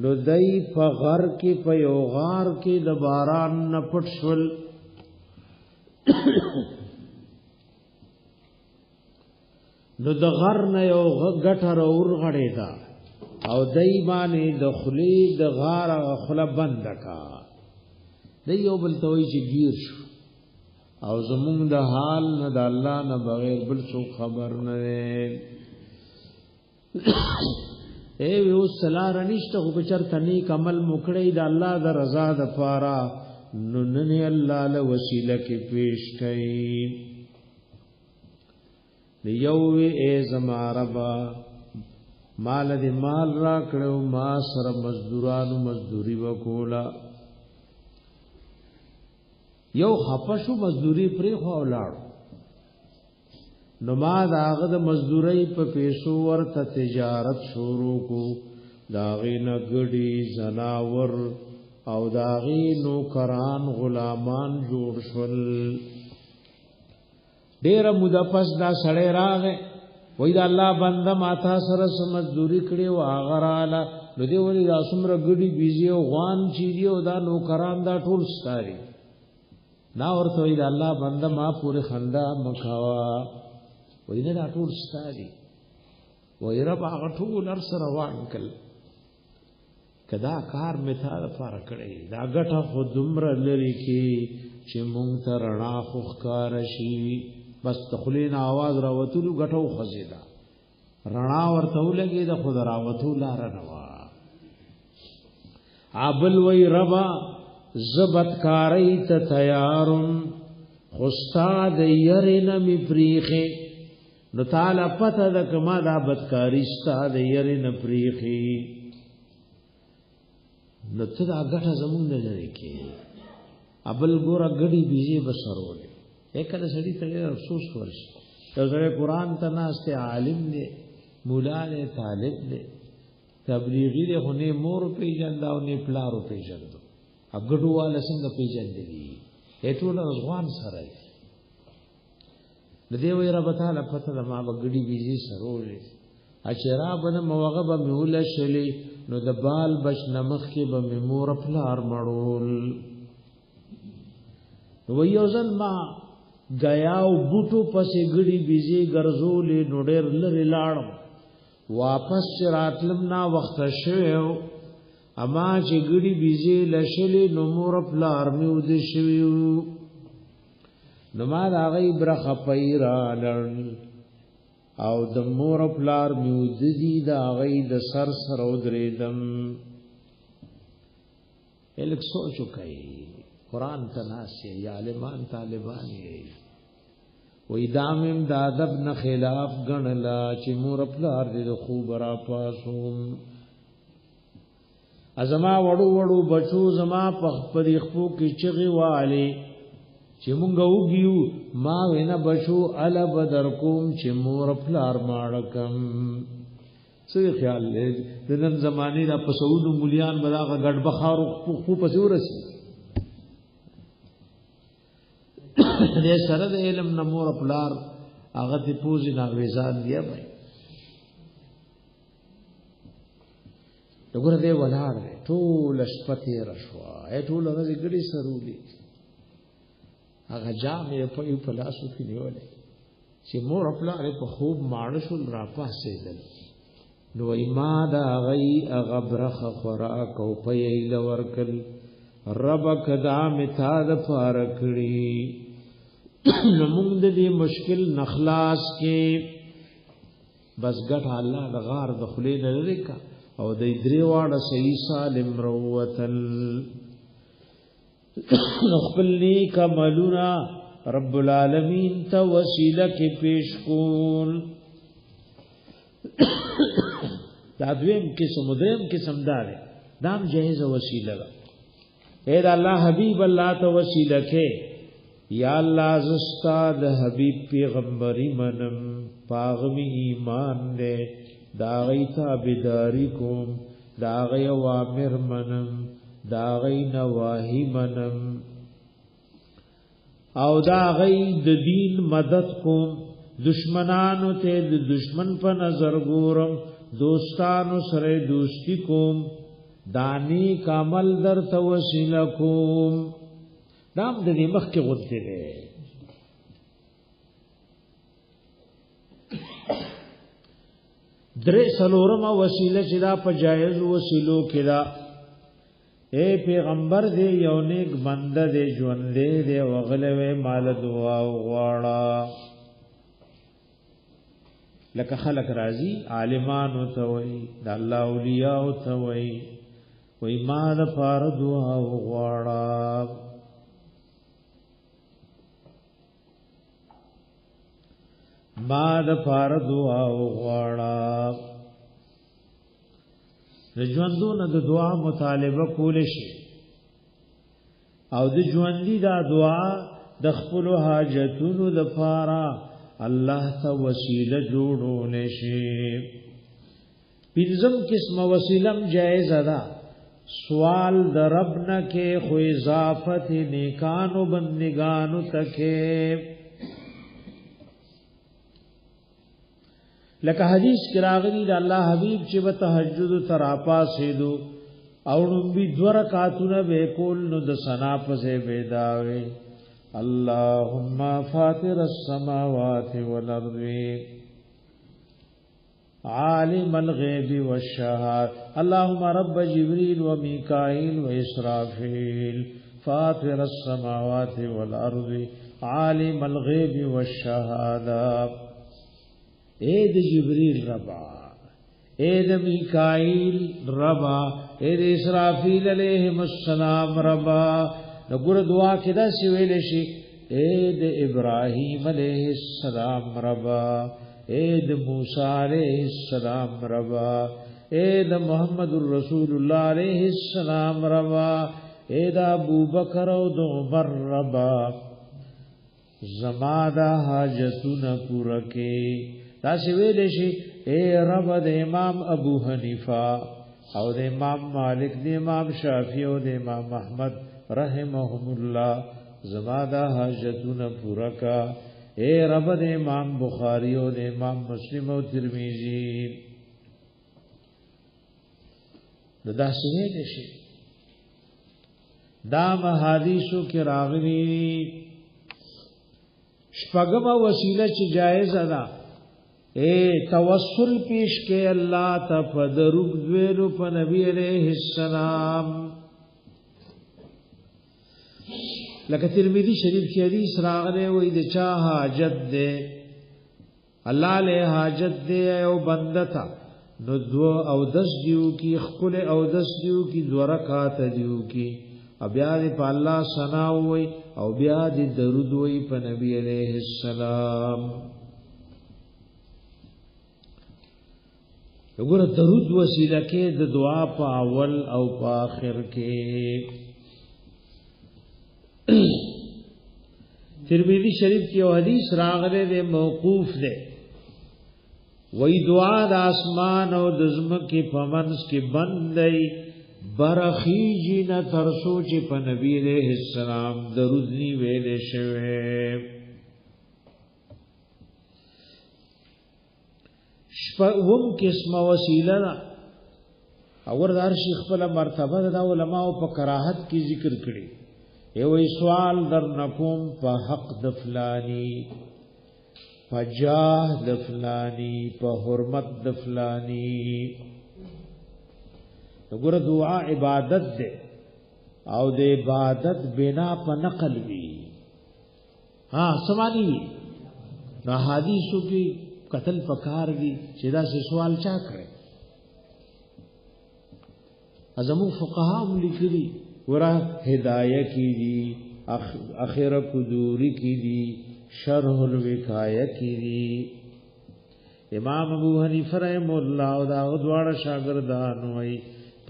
نو دای په غر کې په یو غار کې د باران نه پټ شول نو د غر نه یو غټر اور غړې دا او دای باندې د خلی د غار خله بند کا دی یو بل توي چې گیر شو او زمونږ د حال نه د الله نه بغیر بل څه خبر نه اے ویو سلار نشته خو بچر تنی کمل مکړی د الله د رضا د پارا نو نن الله له وسیله کې پیش کړي دیو اے زما ربا مال دې مال را کړو ما سره مزدورانو مزدوری وکولا یو خپشو مزدوری پرې خو ولاړ نو ما داغه د مزدوري په پیسو ورته تجارت شروع کو داغی نگڑی زناور او داغی نوکران غلامان جوړ شول. ډیر موده پس دا سړی راغی وای دا الله بنده ماته سره مزدوری کړي او هغه رااله نو دی ولی دا څومره ګډي بيزي او غوان چي دی او دا نوکران دا ټول ستاري نا ورته وای دا الله بنده ما پورې خندا مخاوا وای نه دا ټول ستاري وای رب هغه ټول ار سره روان کړ کدا کار می تا لپاره کړی دا غټه خودمره لري کی چې مونږ ته رڼا خو ښکار شي بس تخلین आवाज راوتلو غټو خزیدا رڼا ورته ولګي د خود راوتو لار نوا ابل وی ربا زبط کاری ته تیارم خستا د يرن می پریخه نو تعالی پته د کما دا بدکاری ستا د يرن پریخه نو ته دا غټه زمون نه لري کې ابل ګور غړي بيزي بسرول एकले सड़ी तले अफसोस वर्ष तजरे कुरान तनास्ते आलिम ने مولا ने طالب ने تبلیغی دے ہونے مور پی جنداو نے پلارو پی جندو اگڑو والا څنګه پی جندلی اټول رضوان سره ندی وی رب تعالی پته ما بغړی بيزي سرولې اچرا بن موغه به مولا شلی نو د بال بش نمخ کې به مور پلار مړول نو یوزن ما گیاو بوټو پسې ګړي بيزي ګرځولې نوډر لری لاړم واپس راتلم نا وخت شوو اما چې ګړي بيزي لشلې نو مور پلار مې ود شوو نو ما دا غي برخه پیرا لړ او د مور پلار مې ود دي دا غي د سر سر ودریدم الک سوچو کوي قرآن تناسی یا علمان طالبانی وی دامم دا ادب نه خلاف گنلا چې مور پلار دې خوب را پاسوم ازما وړو وړو بچو زما په خپل خپو کې چغي واله چې مونږ وګیو ما وینا بچو ال بدر کوم چې مور پلار ماړکم څه خیال دې د نن زمانه دا پسودو مليان بلاغه ګډ بخارو خو پسې ورسي دې سره د علم نمور پلار هغه ته پوزي ناويزان دی بھائی وګوره دې ولاړ ټول شپته رشوا ټول ورځې ګړي سرولي هغه جامې په یو پلاسو کې نیولې چې مور پلار په خوب ماړشل را پاسې دل نو ایما دا غي غبرخ خوراک او په یل ورکل رب کدا متا د فارکړي نمونږ دې مشکل نخلاص کې بس ګټ الله د غار د خلې نه لري کا او د درې واړه صحیح سالم روتل خپل نیک عملونه رب العالمین ته وسیله کې پیش کول دا دویم قسم دار دام جهیز وسیله اے دا الله حبیب الله ته وسیله کې یا الله زستا د حبیب پیغمبري منم پاغمی ایمان دے دا غی تابداری کوم دا غی اوامر منم دا غی نواهی منم او دا غی د دین مدد کوم دشمنانو ته د دشمن په نظر ګورم دوستانو سره دوستی کوم دانی کامل در توسیل کوم دام د دې مخ کې غوته ده درې سلورمه وسیله چې دا په جایز وسیلو کې دا اے پیغمبر دې یو نیک بنده دې ژوند دې وغلوي مال دعا غواړه لکه خلق راضي عالمان او ته وي د الله اولیاء او ته وي وای ما د فار دعا غواړه ما د فار دعا غواړه ژوندونه د دعا مطالبه کول شي او د ژوندۍ دا دعا د خپل حاجتونو د فارا الله ته وسیله جوړول شي پنځم قسم وسیلم جائز ادا سوال د رب نه کې خو اضافت نیکانو بندگانو تکه لکه حدیث کې راغلی د الله حبیب چې په تهجد تراپا سیدو او نومبي دو رکعاتونه به کول نو د سنا پسې بيداوي اللهم فاطر السماوات والارض عالم الغيب والشهادة اللهم رب جبريل وميكائيل وإسرافيل فاطر السماوات والأرض عالم الغيب والشهادة اے د جبريل ربا اے د میکائیل ربا اے د اسرافیل علیہم السلام ربا نګور دعا کې دا سی ویل شي اے د ابراهیم علیہ السلام ربا اے د موسی علیہ السلام ربا اے د محمد رسول الله علیہ السلام ربا اے د ابوبکر او د عمر ربا زما دا حاجتونه پوره کې دا سی ویل شي اے رب د امام ابو حنیفه او د امام مالک د امام شافعی او د امام احمد رحمهم الله زما دا حاجتونه پورا کا اے رب د امام بخاری او د امام مسلم او ترمذی دا سی ویل شي دا حدیثو کې راغلي شپږم وسیله چې جایز ده اے توسل پیش کے اللہ تا فدرب دویلو پا نبی علیہ السلام لکہ ترمذی شریف کی حدیث راغلے وی دے چاہ حاجت دے اللہ لے حاجت دے او بندتا نو دو او دس دیو کی خکل او دس دیو کی دو رکات دیو کی او بیاد پا اللہ سناو وی او بیاد درود وی پا نبی علیہ السلام وګوره درود وسیله کې د دعا په اول او په اخر کې ترمذی شریف کې یو حدیث راغلی دی موقوف دی وای دعا د اسمان او د زمکه په منځ کې بندي برخیږي نه تر سوچ په نبی عليه السلام درود نی ویلې شوی شپږم قسمه وسیله ده اور دار شیخ خپل مرتبه د علماء په کراهت کې ذکر کړي یو سوال در نکوم په حق د فلانی په جاه د فلانی په حرمت د فلانی وګوره دعا عبادت ده او د عبادت بنا په نقل وی ها سمانی وی نو حدیثو کې قتل پکار دی چې دا سوال چا کړي ازمو فقها هم لیکلي ورا هدايه کی دی اخره قدوری کی دی شرح الوقایه کی دی امام ابو حنیفه رحم الله او دا دواړه شاګردان وای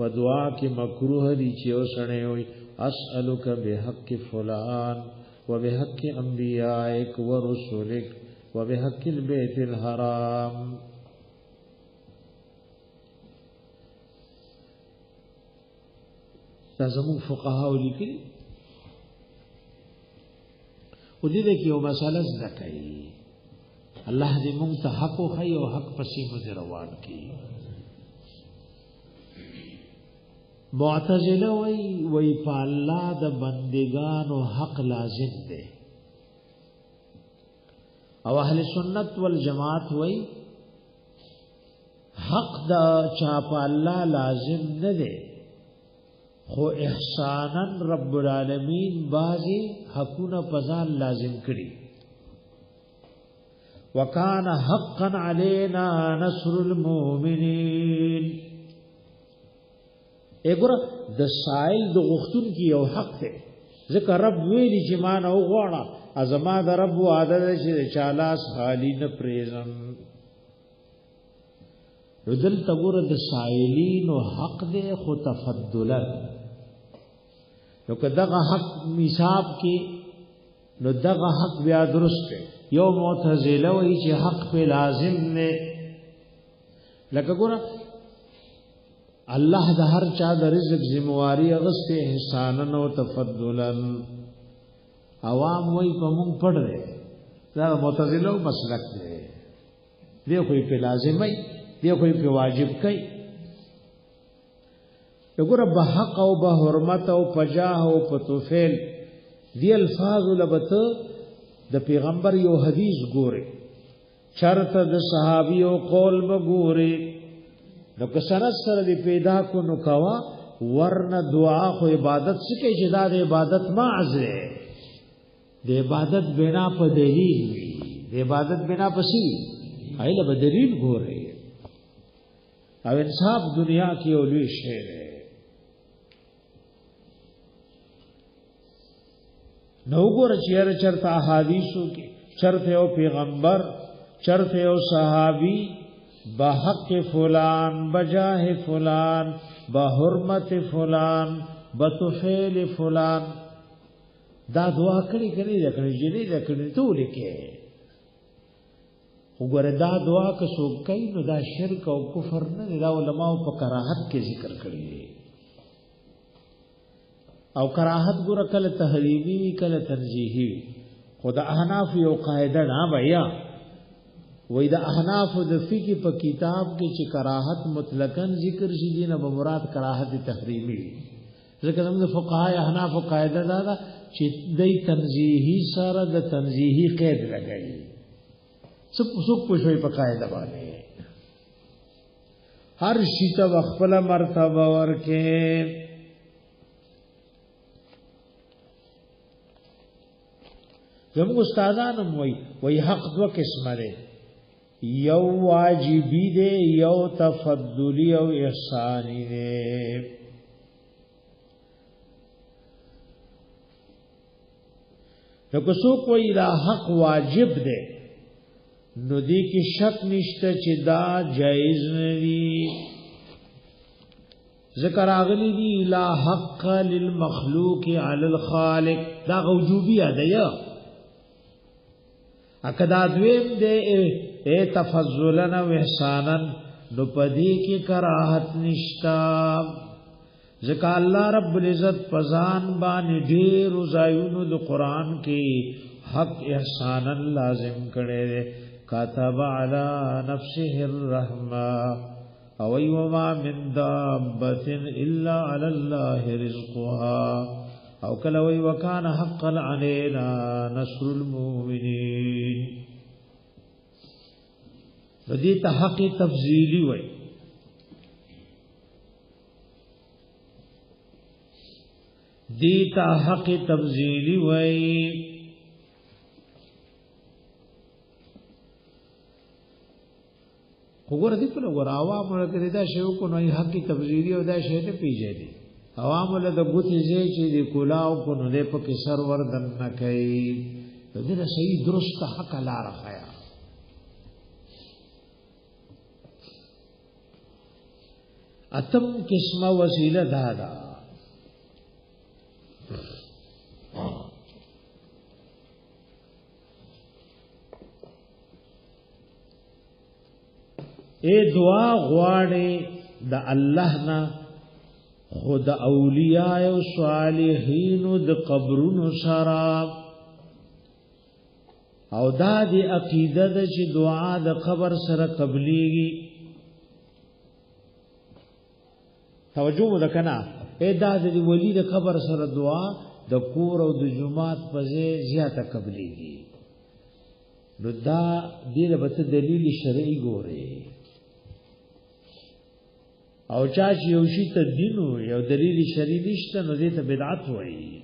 په دعا کې مکروه دي چې اوسنه وای اسالک بحق فلان وبحق انبیائک ورسولک وبحق البيت الحرام تاسو فقها ولیکي او دې کې یو مسله ذکر الله دې مونږ ته حق او خیر او حق پسې مو روان کړي معتزله وای په الله د بندگانو حق لازم دی او اهل سنت والجماعت وای حق دا چا په الله لازم نه دی خو احسانا رب العالمین بازي حقونه پزان لازم کړي وکانه حقا علينا نصر المؤمنین اګوره د سائل د غختون کی یو حق دی ذکر رب ویلی چې مان او غواړه ازما د رب وعده چې چالاس خالی نه پریزم ردل تګوره د سائلین او حق دی خو تفضلا نو کداغه حق میثاب کې نو دغه حق بیا درست دی یو معتزله وایي چې حق په لازم نه لکه ګوره الله د هر چا د رزق ذمہواری اغسته احسانا او تفضلا عوام وای په مونږ پړ رہے دا معتزله مسلک دی دی خو په لازمي دی خو په واجب کوي وګوره به حق او به حرمت او پجاه او پتوفیل دی الفاظ لبته د پیغمبر یو حدیث ګوره چرته د صحابي او قول به ګوره نو که سره دی پیدا کو نو کوا ورنه دعا خو عبادت سکه چې دا د عبادت معذره د عبادت بنا په دلیل وی د عبادت بنا په سی ایله به دلیل ګوره او انصاف دنیا کې اولوي شی دی نو ګوره چې چرته احادیثو کې چرته او پیغمبر چرته او صحابي بحق فلان بجاه فلان بحرمت فلان بتفعیل فلان دا دعا کړي جنې کړي ته لیکه وګوره دا دعا که څوک کوي نو دا شرک او کفر نه دا علماء په کراهت کې ذکر کړی او کراهت ګوره کله تحریمی کله تنزیهی خدا احناف یو قاعده نه بیا وې د احناف د فقہ په کتاب کې چې کراهت مطلقاً ذکر شي دینه به مراد کراهت تحریمی ځکه زموږ فقهای احناف قاعده دا چې د تنزیهی سره د تنزیهی قید لګایي څوک پوښوي په قاعده باندې هر شي ته خپل مرتبه ورکه زموږ استادان وای حق دو قسمه ده یو واجبی ده یو تفضلی او احسانی ده نو که څوک وای دا حق واجب ده نو دې کې شک نشته چې دا جایز نه دي ذکر اغلی دی لا حق للمخلوق علی الخالق دا وجوبی ده یا اکدا دویم دے اے تفضلن و احسانن نو پدی کی کراہت نشتا ذکا اللہ رب العزت پزان بانی دیر زایونو دو قرآن کی حق احسانن لازم کرے دے کاتب علی نفسه الرحمہ اوی وما من دابت الا علی اللہ رزقها او کلوی وکان حقا علینا نصر المؤمنین دیتا حق تفضیلی وی دیتا حق تفضیلی وی وګوره دې په لور عوام ورته دا شی کو نو حق تفضیلی او دا شی ته پیژې عوام له د ګوتې زی چې د کولاو کو نو دې په کې سر وردن نه کوي دې نه صحیح درست حق لار خیا اتم قسمه وسیله دادا اے دعا غواړي د الله نه خود اولیاء او صالحین د قبرونو سره او دا دی عقیده د چې دعا د قبر سره قبليږي توجه وکنا اے دا د ولی د قبر سره دعا د کور او د جمعات په زیاته قبليږي نو دا دې له بت دلیل شرعي ګوره او چا چې یو شی ته دینو یو دلیل شرعي نشته نو دې ته بدعت وایي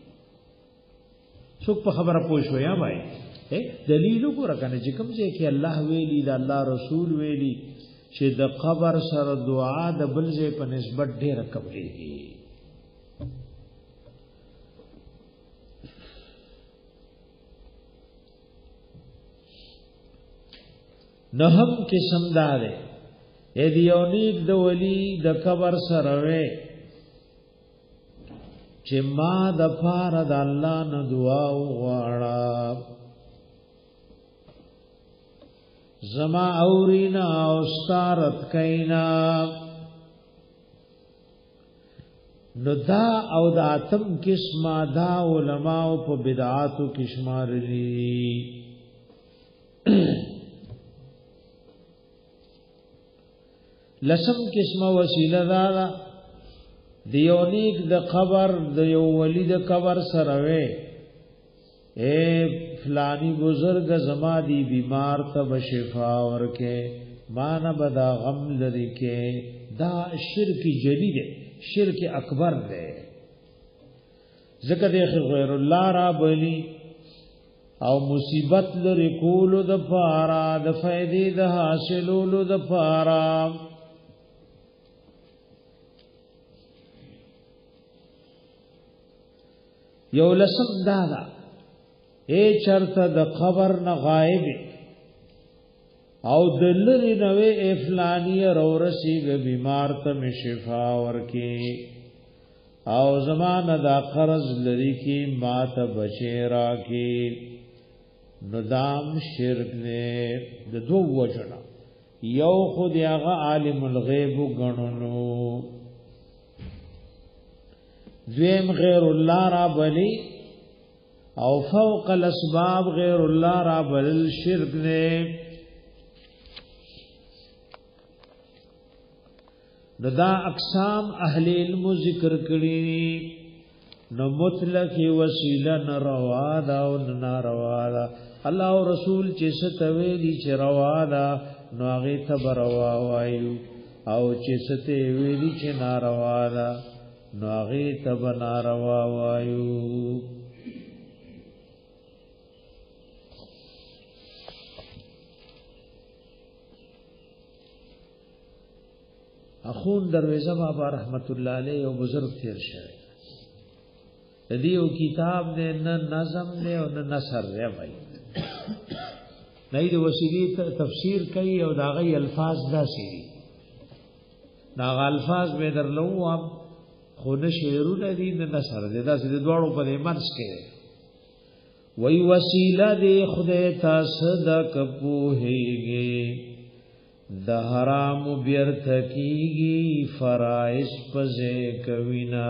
څوک په خبره پوه شو یا بھائی دلیل وګوره کنه چې کوم ځای کې الله ویلي دا الله رسول ویلي چې د قبر سره دعا د بل ځای په نسبت ډېر قبليږي نهم قسم داره اې دیونیک د ولی د قبر سره وې چې ما د فار د الله نه دعا وغواړه زما اورینا او ستارت کینا نو دا او دا اتم قسمه دا علماء په بدعاتو کې شمار دي. لسم قسمه وسیله دا دیونیک د قبر د یو ولی د قبر سره وې اے فلانی بزرگ زما دی بیمار ته شفا ورکه مان بدا غم لری کې دا شرک جلی ده شرک اکبر ده ذکر غیر الله را بلی او مصیبت لری کولو د پارا د فائدې د حاصلولو د پارا یو لسم دادا اے چرته د قبر نه غائب او دلری نوې افلانی رورسیګ بیمار ته شفا ورکی او زمانه دا قرض لري کی مات بچی راکی ندام شرک نه د دو وجنا یو خود هغه عالم الغیب غنونو دویم غیر الله را بلی او فوق الاسباب غیر الله را بل شرک نه. دا اقسام اهل علم ذکر کړي نو مطلق وسیله ناروا دا او ناروا دا الله او رسول چې ستوي دي چې روا دا نو هغه ته بروا وایو او چې ستې ویلي چې ناروا دا نو هغه ته ناروا وایو. اخون درویزه بابا رحمت الله علیه او بزرگ تیر شوی دې او کتاب دې نه نظم دې او نه نثر دی وای نه دې وسیلی تفسیر کوي او داغه الفاظ داسي داغه الفاظ به درلو اب خو نه شعرونه دې نه نثر دې داسې د دوړو په منځ کې وای وسیله دې خدای تاسو د کپوهيږي د حرام بیرت کیږي فرائض پزې کوینا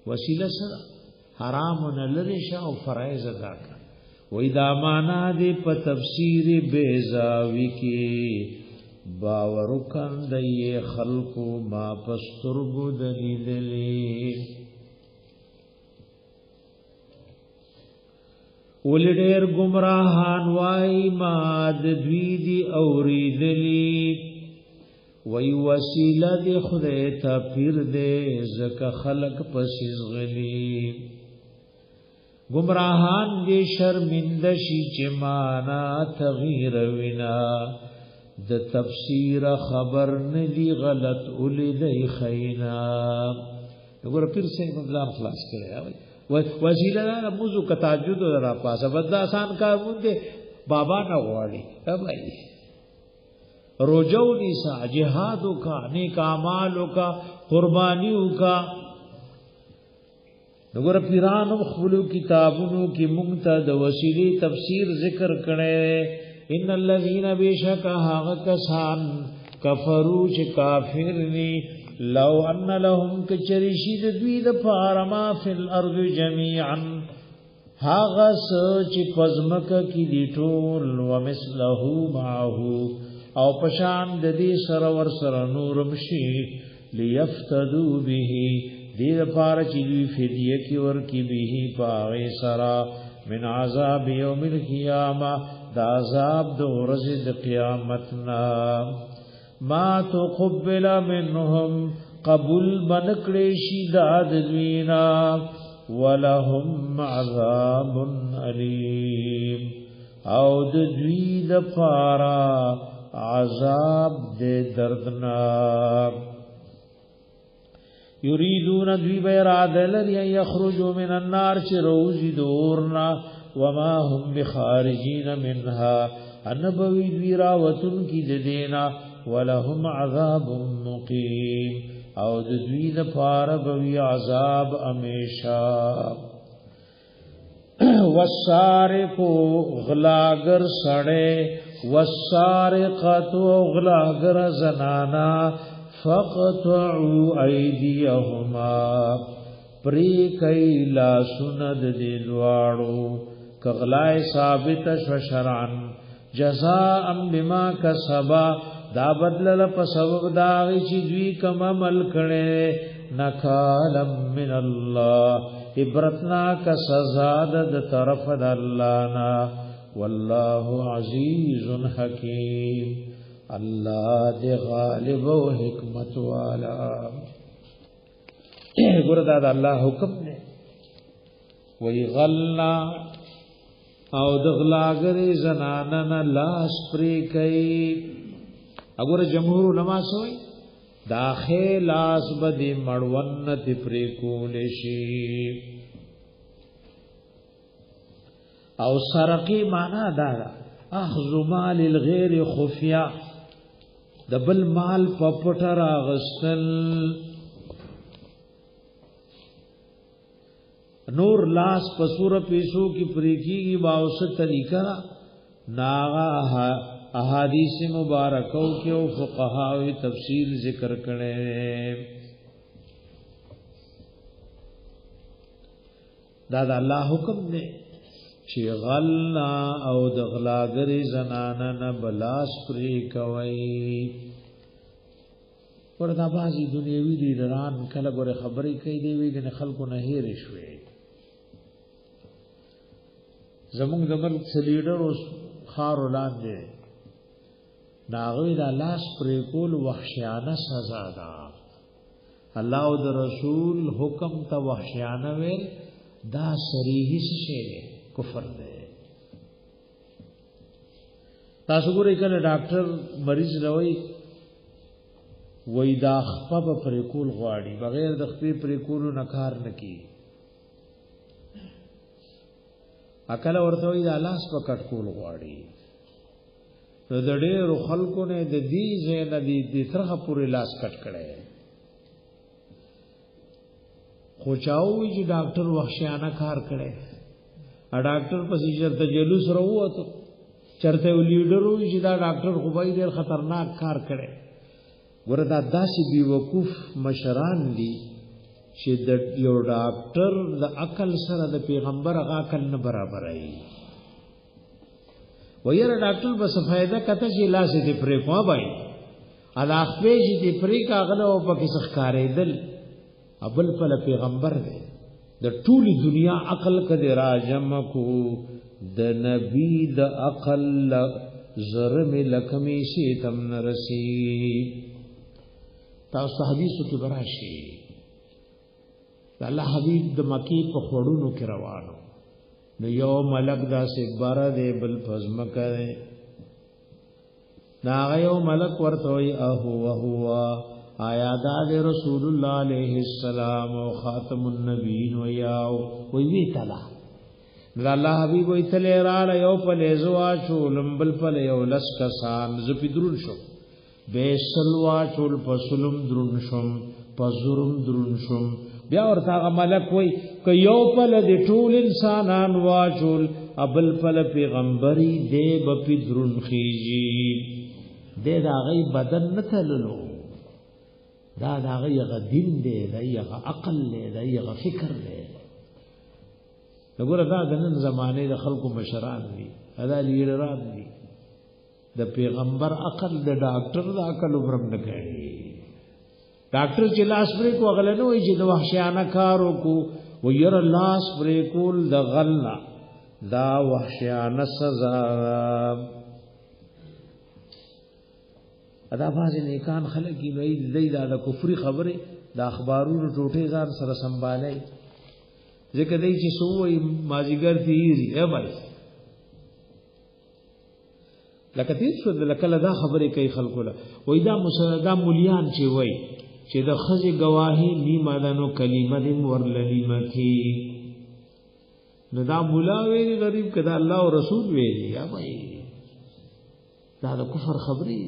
وسیله سره حرام نه لری شه او فرائض ادا کړه وې دا معنا دې په تفسیر بیزاوی کې باور کندې خلقو ما پسترګو دلیلې ولډیر گمراهان وای ما د دوی دی اوریدلی وای وسیله دی خدای ته پیر دې زکه خلق پسیز غلی گمراهان دې شرمنده شي چې معنا تغییر وینا د تفسیر خبر نه دی غلط ولیدای خینا وګوره پیر سے مطلب خلاص کړی وسیله دا موضوع کا تعجد را پاسه بد آسان کارونه دي بابا نه غواړي بھائی روزو نساء جهاد کا نیک اعمال کا قربانیوں کا وګوره پیرانو خپل کتابونو کې مونږ د وسیله تفسیر ذکر کړي ان الذين بشك هاغ کسان کفروا چې کافر ني لو ان لهم کچریشی د دوی د پارما فی الارض جميعا هاغه سوچ پزمک کی دی ټول ومثله معه او پشان د دې سره ور سره نورم شي ليفتدوا به دې لپاره چې دوی فدیه کی ور کی به پاغه سرا من عذاب یوم القیامه دا عذاب د ورځې د قیامت نا ما تقبل منهم قبول بنکړي شي داد دوینا ولهم عذاب الیم او د دوی د پارا عذاب دې دردناک یریدون دوی بیرادل یخرجوا من النار چروزی دورنا وما هم بخارجین منها انبوی دوی راوتن کی دینا ولهم عذاب مقیم او د دوی د پاره بوی عذاب امیشا والسارق غلاگر سړے والسارقۃ غلاگر زنانا فقطعوا ایدیهما پری کئی لا سند دی دوارو کغلائے ثابت شو شرعن جزاء بما کسبا دا بدلل په سبب داغی چی دوی کم عمل کړي نکالم من الله عبرتنا کا سزا د طرف د الله نا والله عزیز حکیم الله دی غالب او حکمت والا ګوردا د الله حکم نه وی غلنا او دغلاګری زنانن لاس پری کئی اگر جمهور علماء سوئی داخل لاس بدی مړون تی پری کول شي او سرقی معنا دا اخذ مال الغیر خفیا د بل مال په پټه راغسل نور لاس پسور پیسو کی پریکیږي باوسط طریقہ ناغا احادیث مبارکو کې او فقهاوی تفصیل ذکر کړي دا د الله حکم دی چې غلا او د غلاګری زنانه نه بلاس پری کوي ورته بازي دنیوي دي دران کله ګوره خبرې کوي دی ویګنه خلکو نه هېر شوي زمونږ د ملک سلیډر اوس خار ولاندې داغوی دا لاس پریکول وحشیانه سزا دا الله او د رسول حکم ته وحشیانه ویل دا صریحی شی دی کفر دی تاسو ګورئ کله ډاکټر مریض روي وای دا خپه پریکول غواړي بغیر د خپې پریکولو نه کار نکي اکل ورته وای دا لاس په کټ کول غواړي نو د ډېرو خلکو نه د دې ځای نه د ترخه پورې لاس کټ کړي خو چاوي چې ډاکټر وحشیانه کار کړي ا ډاکټر په سیجر ته جلوس راووته چرته لیډر وي چې دا ډاکټر خو به ډېر خطرناک کار کړي وردا داسې بي وقوف مشران دي چې د یو ډاکټر د عقل سره د پیغمبر غا عقل نه برابرای ويره ډاکټر بس فائدہ کته چې لاس دې پرې کوه بای ادا خپې چې دې پرې کاغله او پکې ښکارې دل ابل په پیغمبر دی د ټولي دنیا عقل کده راجم کو د نبی د عقل زرم لکمی شي تم نرسي تاسو حدیثو کې براشي الله حبیب د مکی په خړونو کې روانو نو یو ملک داسې بار دی بل فزم کوي دا یو ملک ورته وي هو آیا دا د رسول الله علیه السلام او خاتم النبیین و یاو وی تعالی دا الله حبیب وی تل را یو په لزوا چو لمبل په یو لس کسان ز پدرون شو به سلوا چول پسلم درون شم پزورم درون شم بیا ورته ملک وای ک یو پل د ټول انسانان واجول ابل پل پیغمبري دی بپی درون خيږي د دا غي بدن نه تللو دا غي غدین دی دا عقل دی دا فکر دی وګوره دا د نن زمانه د خلکو مشران دي ادا لیډران دي د پیغمبر عقل د ډاکټر د عقل عمرم نه کوي ډاکټر چې لاس پرې کو غلنه وي چې د وحشیانه کارو کو وير لاس پرې کول د غلنا دا وحشیانه سزا ادا باز نیکان خلک کی وی د کفر خبره د اخبارونو ټوټه ځان سره سنبالای ځکه دای چې سوې ماجیګر تیری اے بھائی لکه تیر شو لکه دا خبره کوي خلکو له وای دا مسلدا مولیان چې وای چې د خزي گواهی نیمه دنو کلمه دې ورللی مکی نو دا مولا ویری غریب کدا الله او رسول ویری یا بھائی دا د کفر خبري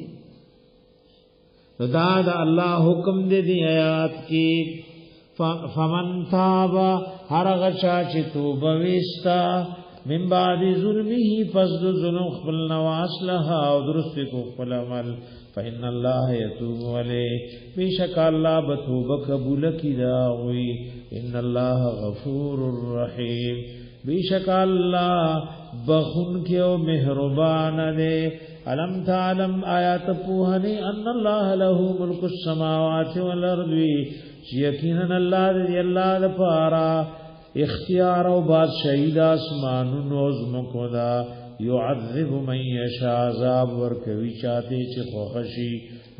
دا د الله حکم دې دی آیات کې فمن تاب هر غچا چې توبه وستا من بعد ظلمه فسد ظلم خپل نواصلها او درست کو خپل عمل فإن الله يتوب عليه بشك الله بتوبه قبول کیدا وی ان الله غفور رحیم بشك الله بخون کے او مہربان دے علم تعلم آیات پوہنی ان الله له ملک السماوات والارض یقینا الله دې الله لپاره اختیار او بادشاہی د اسمانونو او زمکو دا يعذب من يشاء عذاب ورکوي چاته چې خوښي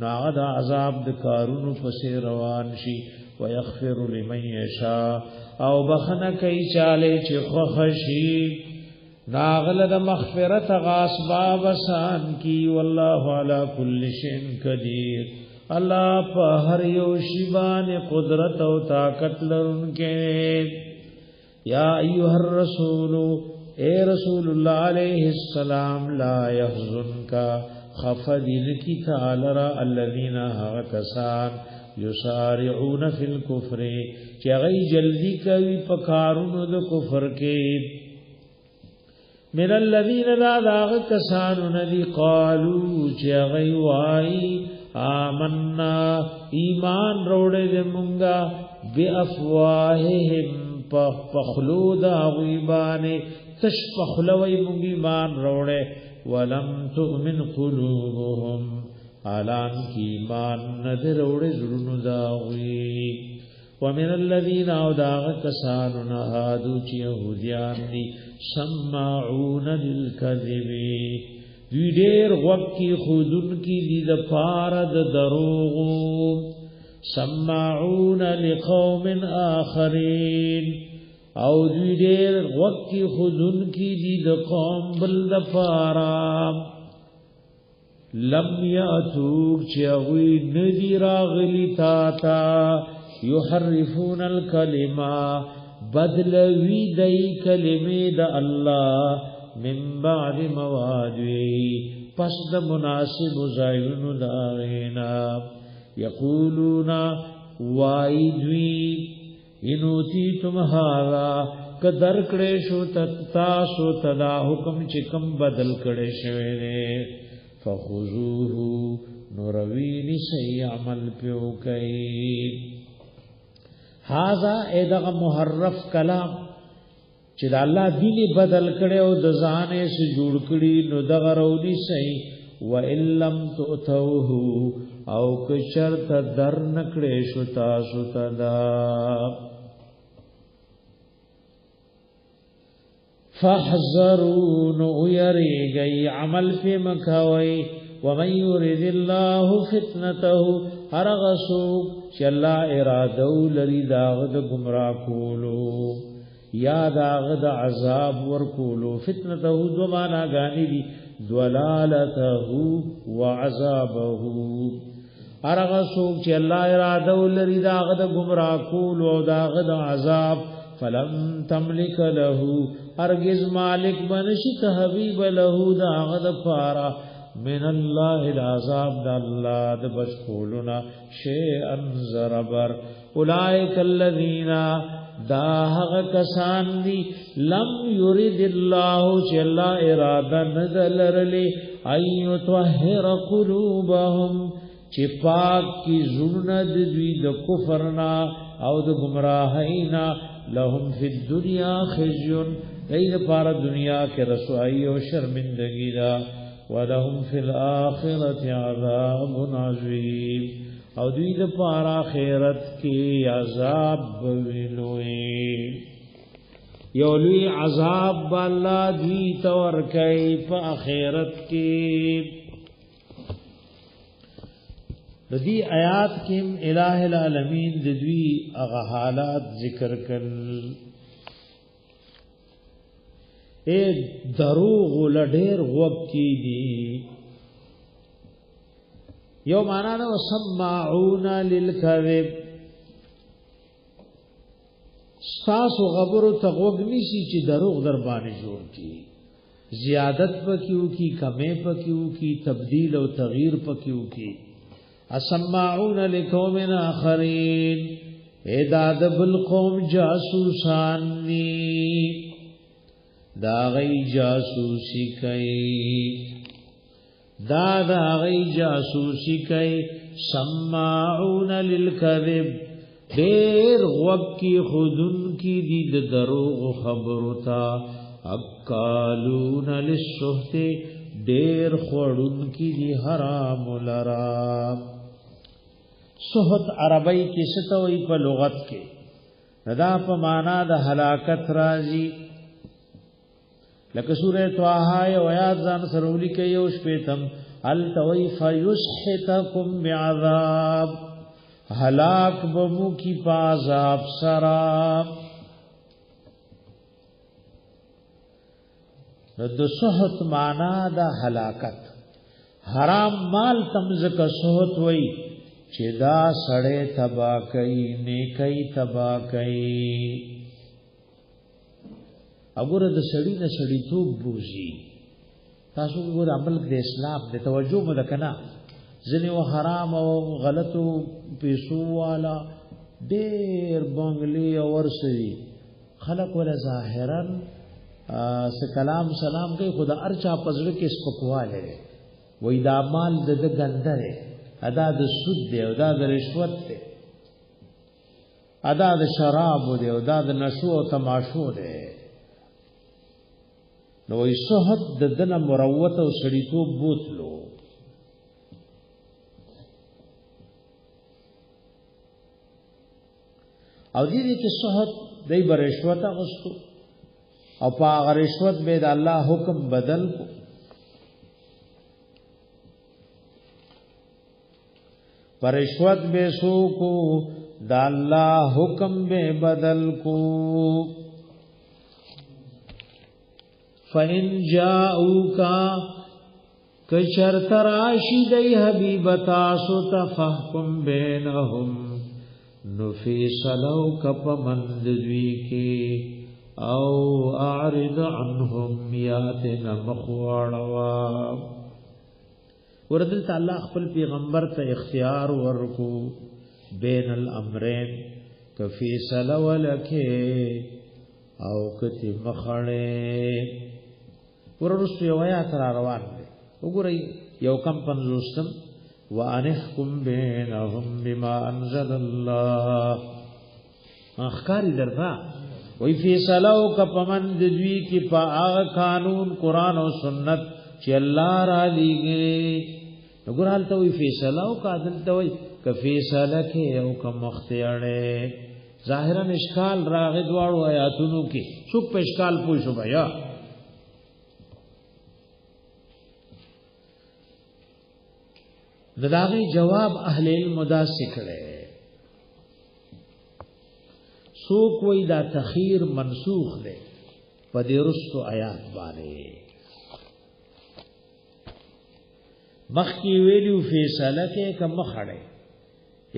ناغه د عذاب د کارونو پسې روان شي ويغفر لمن يشاء او بخنه کوي چاله چې خوښي ناغله د مغفرت غاسباب آسان کی والله على كل شيء قدير الله په هر یو شی باندې قدرت او طاقت لرونکي یا ایها الرسول اے رسول اللہ علیہ السلام لا يحزنك خفدن کی تعالی الذین کسان یسارعون فی الكفر چې غي جلدی کوي په کارونو د کفر کې من الذین لا کسان ندی قالوا چې غي وای آمنا ایمان روړې د مونږه بافواههم پخلود غیبانه تش پخلوی مونږ ایمان روړې ولم تؤمن قلوبهم الان کی ایمان ندر وړې زړونو دا وی ومن الذين اوداغ کسانون هادو چې يهوديان دي سماعون للكذب دوی ډېر وقتی خودن کی دي د پاره د دروغ سماعون لقوم آخرین او دوی ډېر وقتی خودن کی دي د قوم بل د پاره لم یاتوک چوی ندی راغلی تا یحرفون الکلمه بدلوی دی کلمه د الله من بعد مواضعه پس د مناسب زایونو داغینا یقولون وایدوی انوتی تمہارا قدر کړې شو تاسو تدا حکم چې کم بدل کړي شوی دی فخذوه نوروینی سی عمل پیو کئی هاذا ادغه محرف کلام چې د الله دین بدل کړي او د ځانې سره جوړ کړي نو دغه رودي سی و ان لم تؤتوه او کشرت در نکړې شو تاسو تدا فاحذرون يريغي عمل في مكوي ومن يريد الله فتنته ارغسو چې الله اراده لري داغ د گمراه کولو یا داغ د عذاب ور کولو فتنته دو معنا غاني دي ضلالته وعذابه ارغسو چې الله اراده لري داغ د گمراه کولو او داغ د عذاب فلم تملك له ارگز مالک بنشی حبیب له داغ د پارا من الله العذاب د الله د بچولنا شیئا زربر اولئک الذین داغ کسان دی لم یرید الله چې الله اراده نذلرلی ایو طهر قلوبهم چې پاک کی زړه د دوی د کفرنا او د گمراهینا لهم فی الدنیا خزي دید پارا دنیا کے رسوائی و شرمندگی دا ولهم فی الاخرت عذاب عظیم او دید پارا خیرت کی عذاب بویلوئی یولوی عذاب بالا دوی تورکی پا خیرت کی دی آیات کم الہ العالمین دوی اغا حالات ذکر کر اے دروغ لډیر غوب کی دی یو معنا نو سماعون للکذب تاسو خبرو ته غوږ نشي چې دروغ در باندې جوړ کی زیادت پکیو کی کمه پکیو کی تبدیل او تغییر پکیو کی اسماعون لقوم اخرین اے داد بالقوم جاسوسان نی دا غي جاسوسی کوي دا غي جاسوسی کوي سماعون للکذب دیر وقی خودن کی دید دروغ خبرتا اکالون للسحت دیر خورن کی دی حرام لرا سحت عربی کی ستوئی پا لغت کے ندا پا مانا دا حلاکت رازی لکه سورہ طه او آیات ځان سرولی کوي او شپیتم التوی فیسحتکم بعذاب هلاک بمو کی پازاب سرا د سحت معنا د هلاکت حرام مال تمزک سحت وای چې دا سړی تبا کوي نیکی تبا کوي وګوره د سړی نه سړی توپ بوزي تاسو وګوره عمل د اسلام د توجه مده کنا ځنی و حرام او غلطو پیسو والا ډیر بنگلی او ورسي خلق ولا ظاهرا س کلام سلام کوي خدا ارچا پزړه کې سپکواله وې دا مال د ګندره ادا د سود دی او دا د رشوت دی ادا د شراب دی او دا د نشو او تماشو دی نو ای صحت د دنه مروت او سړیتوب بوتلو او دې کې صحت دای برشوت اغستو او په رشوت به د الله حکم بدل کو پرشوت به سو کو د الله حکم به بدل کو فَإِنْ جَاءُوكَ كَشَرْتَ رَاشِدَيْ حَبِيبَ تَاسُ تَفَحْكُمْ بَيْنَهُمْ نُفِيسَلَوْ كَپَمَنْدْوِي كِي او اعرض عنهم یاتنا مخواروا وردل تعالی خپل پیغمبر ته اختیار ورکو بین الامرین کفی سلولکه او کتی مخړې وررسو یو آیات را روان دی وګورئ یو کم پنځوستم وانحکم بینهم بما انزل الله اخکاری درته وی فیصلو کا پمند دوی کی پا آغا قانون قرآن و سنت چی اللہ را لیگئے نگر حالتا وی فیصلو کا دلتا وی که فیصلکے او کا مختیارے ظاہران اشکال راغد وارو آیاتونو کی سوک پا اشکال پوشو بیا نداغی جواب اہل علم دا سکڑے سوک وی دا تخیر منسوخ دے پدی رستو آیات بانے مخی ویلیو فیصلہ کے کم مخڑے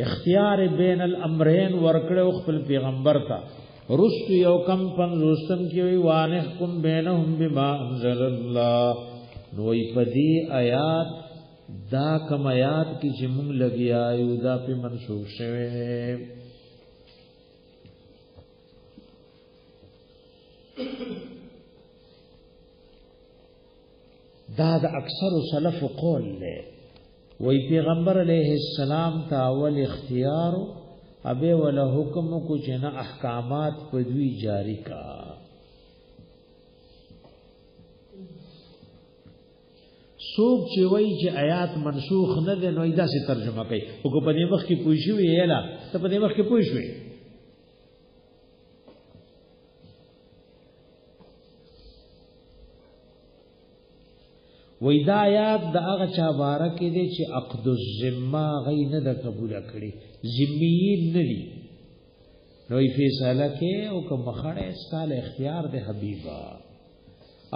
اختیار بین الامرین ورکڑے اخفل پیغمبر تا رستو یو کم پن رستم کی وی وانحکم بینہم بما انزل اللہ نوی پدی آیات دا کم آیات کی چمونگ لگی آئیو دا پی منسوخ شوے دا اکثر سلف قول لے وی پیغمبر علیہ السلام تا اول اختیار ابے ولا حکم کو جنا احکامات پدوی جاری کا سوک چې وای چې آیات منسوخ نه ده نو دا سي ترجمه کوي او کو په دې وخت کې پوښي ویلا ته په دې وخت کې پوښوي وای دا آیات د هغه چا باره کې دي چې عقد الذمه غي نه د قبول کړي ذمیین نه دي نو فیصله کې او کوم خړې استال اختیار د حبیبا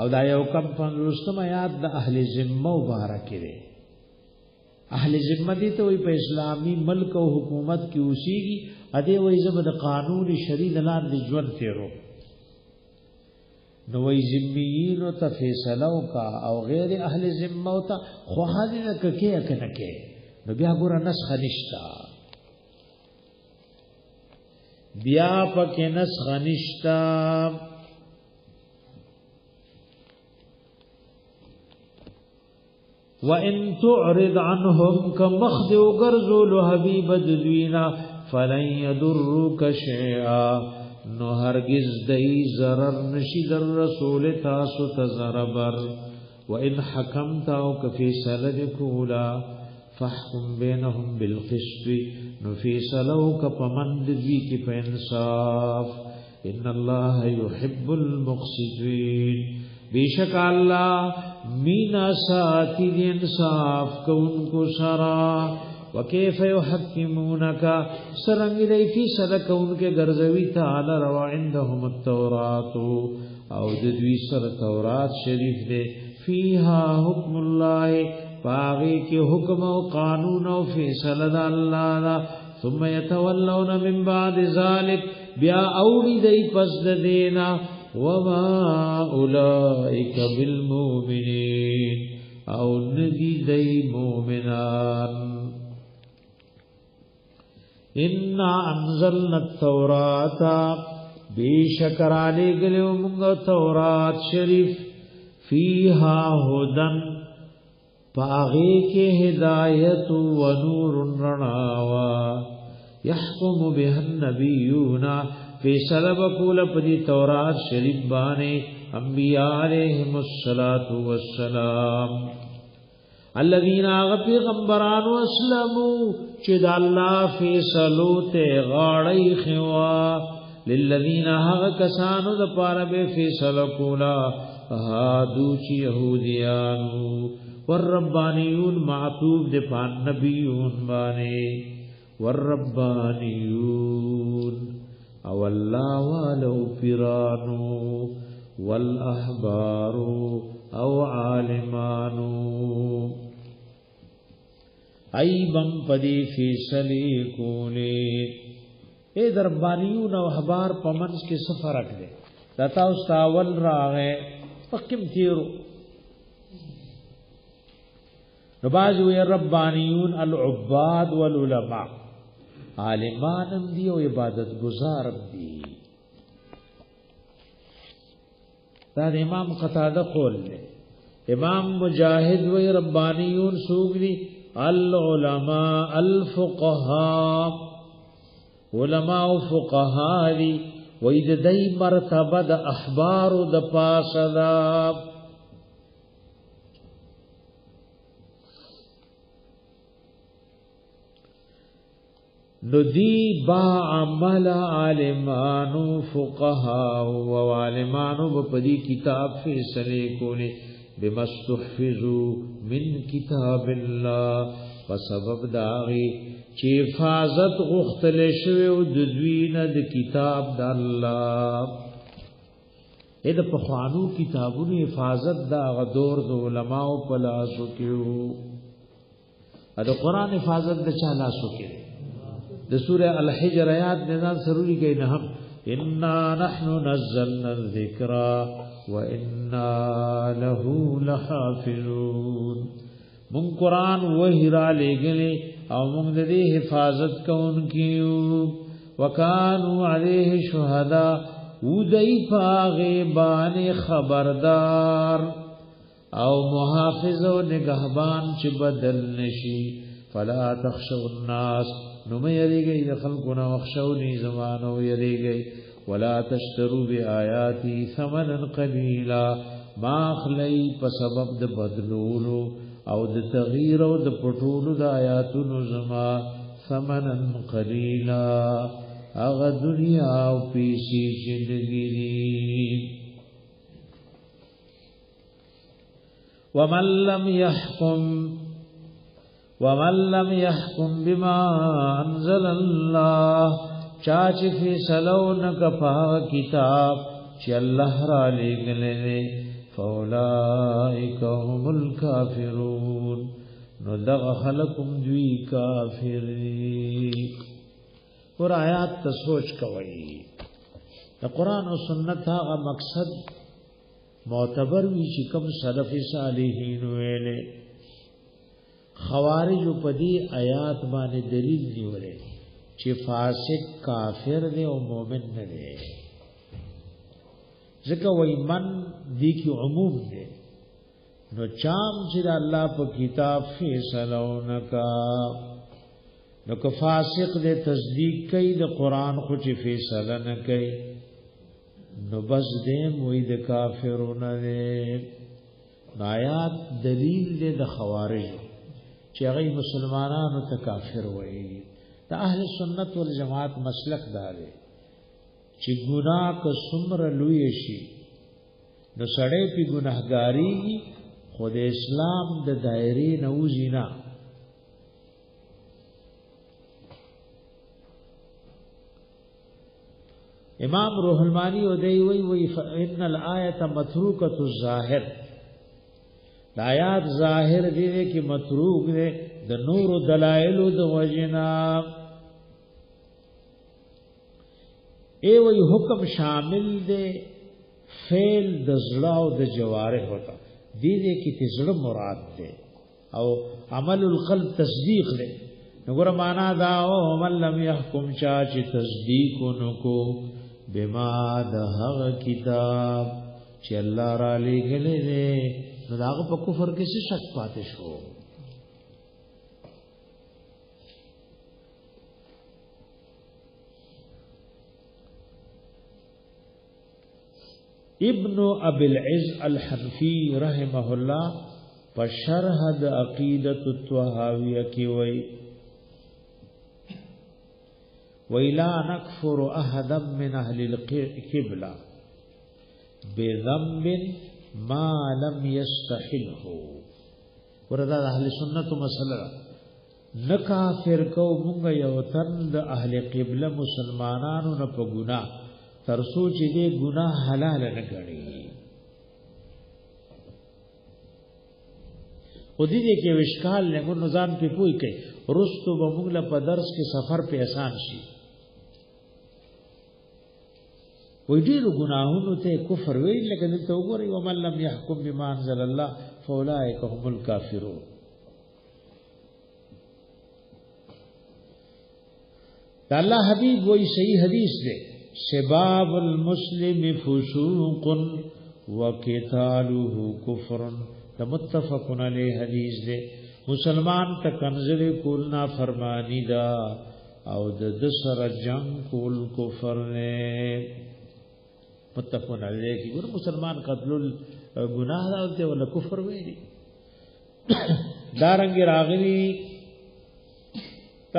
او دا یو کم پنځوستم آیات د اهل ذمه مبارک دی اهل ذمه دي ته وي په اسلامي ملک او حکومت کې اوسېږي اده وي زبد قانون شریعت لاندې ژوند تیرو نو وی ذمیین او تفیصلو کا او غیر اهل ذمه او ته خو حاضر ککه کنه نو بیا ګور نسخ نشتا بیا پکې نسخ نشتا وَإِن تُعْرِضْ عَنْهُمْ كَمَخْدِ وَغَرْزُلُ حَبِيبَ دُوِينَا فَلَنْ يَضُرُّكَ شَيْئًا نو هرگز دای ضرر نشي در رسول تاسو ته ضرر وَإِنْ حَكَمْتَ أَوْ كَفَيْصَلَةً كُولَا فَاحْكُمْ بَيْنَهُمْ بِالْقِسْطِ نُفِيصَلَوْ كَپَمَنْدِ دوی کی په انصاف ان الله يحب المقسطين بیشک اللہ مینا ساتھی دی انصاف کونکو سرا وکیف یحکمونک سرنگ دی فی سلکون کے گرزوی تعالی روا عندهم التورات او دوی سر تورات شریف دے فیها حکم اللہ پاغی کے حکم و قانون و فیصل دا اللہ دا ثم یتولون من بعد ذالک بیا اوڑی دی پس دینا وما اولئک بالمؤمنین او ندی دی مومنان انا انزلنا التورات بیشکر علی گلیو منگا تورات شریف فیہا ہدن پاغی کے ہدایت و نور رناوا یحکم بها النبیون فیصلہ بکول پدی تورات شریف بانے انبیاء علیہم الصلاة والسلام الذین آغا پیغمبران اسلموا چد اللہ فیصلو تے غاڑی خوا للذین آغا کسانو دا پارا بے فیصلہ کولا ہادو چی یہودیانو والربانیون معطوب دے پان نبیون بانے والربانیون او اللہ والو پیرانو والاحبارو او عالمانو ایبم پدی فیصلی کولی اے دربانیون او احبار پمنس کے سفر رکھ دے دتا استاول راغے پکم تیرو نبازوی ربانیون العباد والعلماء عالمانم دی او عبادت گزارم دی دا امام قتادہ قول لے امام مجاہد وی ربانیون سوگ دی العلماء الفقہاء علماء و فقہاء دی وی دی مرتبہ دا احبار دا پاسدا ندی با عمل عالمانو فقہاء و عالمانو بپدی کتاب فیصلے کولی بمستحفظو من کتاب اللہ فسبب داغی چی حفاظت غختل شوی و ددوین د کتاب دا اللہ اید پخوانو کتابونو حفاظت دا غدور دا علماء پلاسو کیو اد قرآن حفاظت دا چالاسو کیو د سورہ الحجر آیات نظام ضروری کئی نحم انا نحن نزلنا الذکر و انا له لحافظون من قرآن وحی را لے گلے او من دے حفاظت کون کیو وکانو علیہ شہداء ودئی پاغیبان خبردار او محافظ و نگہبان چی بدل نشی فلا تخشوا الناس نم یری گئی خلقنا وخشونی زمانو یری گئی ولا تشتروا بآیاتی ثمنا قلیلا ما خلی پسبب د بدلولو او د تغییر او د پټولو د آیاتونو زما ثمنا قلیلا اغه دنیا او پیسی زندگی دی ومن لم يحكم بما انزل الله چاچ فی سلون کفا کتاب چی اللہ را لگلے فاولائک هم الكافرون نو دغ خلقم دوی کافری اور آیات تا سوچ کوئی دا قرآن و سنت آغا مقصد معتبر وی چی کم سلف صالحین ویلے خوارج پدی آیات باندې دلیل نیولې چې فاسق کافر دی او مؤمن نه دی ځکه وای من دی کی عموم دی نو چام چې الله په کتاب فیصله ونکا نو که فاسق دې تصدیق کوي د قران خو چې فیصله نه کوي نو بس دې موي د کافرونو نه آیات دلیل دې د خوارج چې هغه مسلمانانو ته کافر وایي د اهل سنت والجماعت مسلک دار چې ګناه که څومره لوی شي نو سړی په ګناهګاری خود اسلام د دایره نوزینا امام روح المانی او دی وی ان الایه متروکه الظاهر آیات ظاهر دی کی متروک دی د نور دلائل د وجنا ای وی حکم شامل دی فعل د زړه او د جوارح ہوتا دې کې تزړه مراد ده او عمل القلب تصدیق ده نګور معنا دا او من لم يحكم چا چې تصدیق نکو بما ده هغه کتاب چې الله را لګلې ده نو هغه په کفر کې څه شک پاتې شو ابن ابي العز الحنفي رحمه الله په شرح د عقیدۃ الطحاویہ کې ویلا نکفر احدا من اهل القبلة بذنب ما لم يستحله وردا اهل سنت مسله نکافر کو مونږ یو تن د اهل قبله مسلمانانو نه په ګناه ترسو چې دې ګناه حلال نه ګڼي خو دې کې وشکال له نظام په پوي کوي رستو به موږ له په درس کې سفر په آسان شي وې دې ګناهونو ته کفر ویل لکه دلته وګورئ ومن لم يحكم بما انزل الله فاولئك هم الكافرون الله حبيب وې صحیح حدیث ده شباب المسلم فسوق وقتاله كفر متفق علیہ حدیث دے مسلمان ته کنزل کول نا فرمانی دا او د سر جنگ کول کفر نے متفق علیہ کی ګور مسلمان قتل گناہ دا ولا کفر ویلی دارنګ راغلی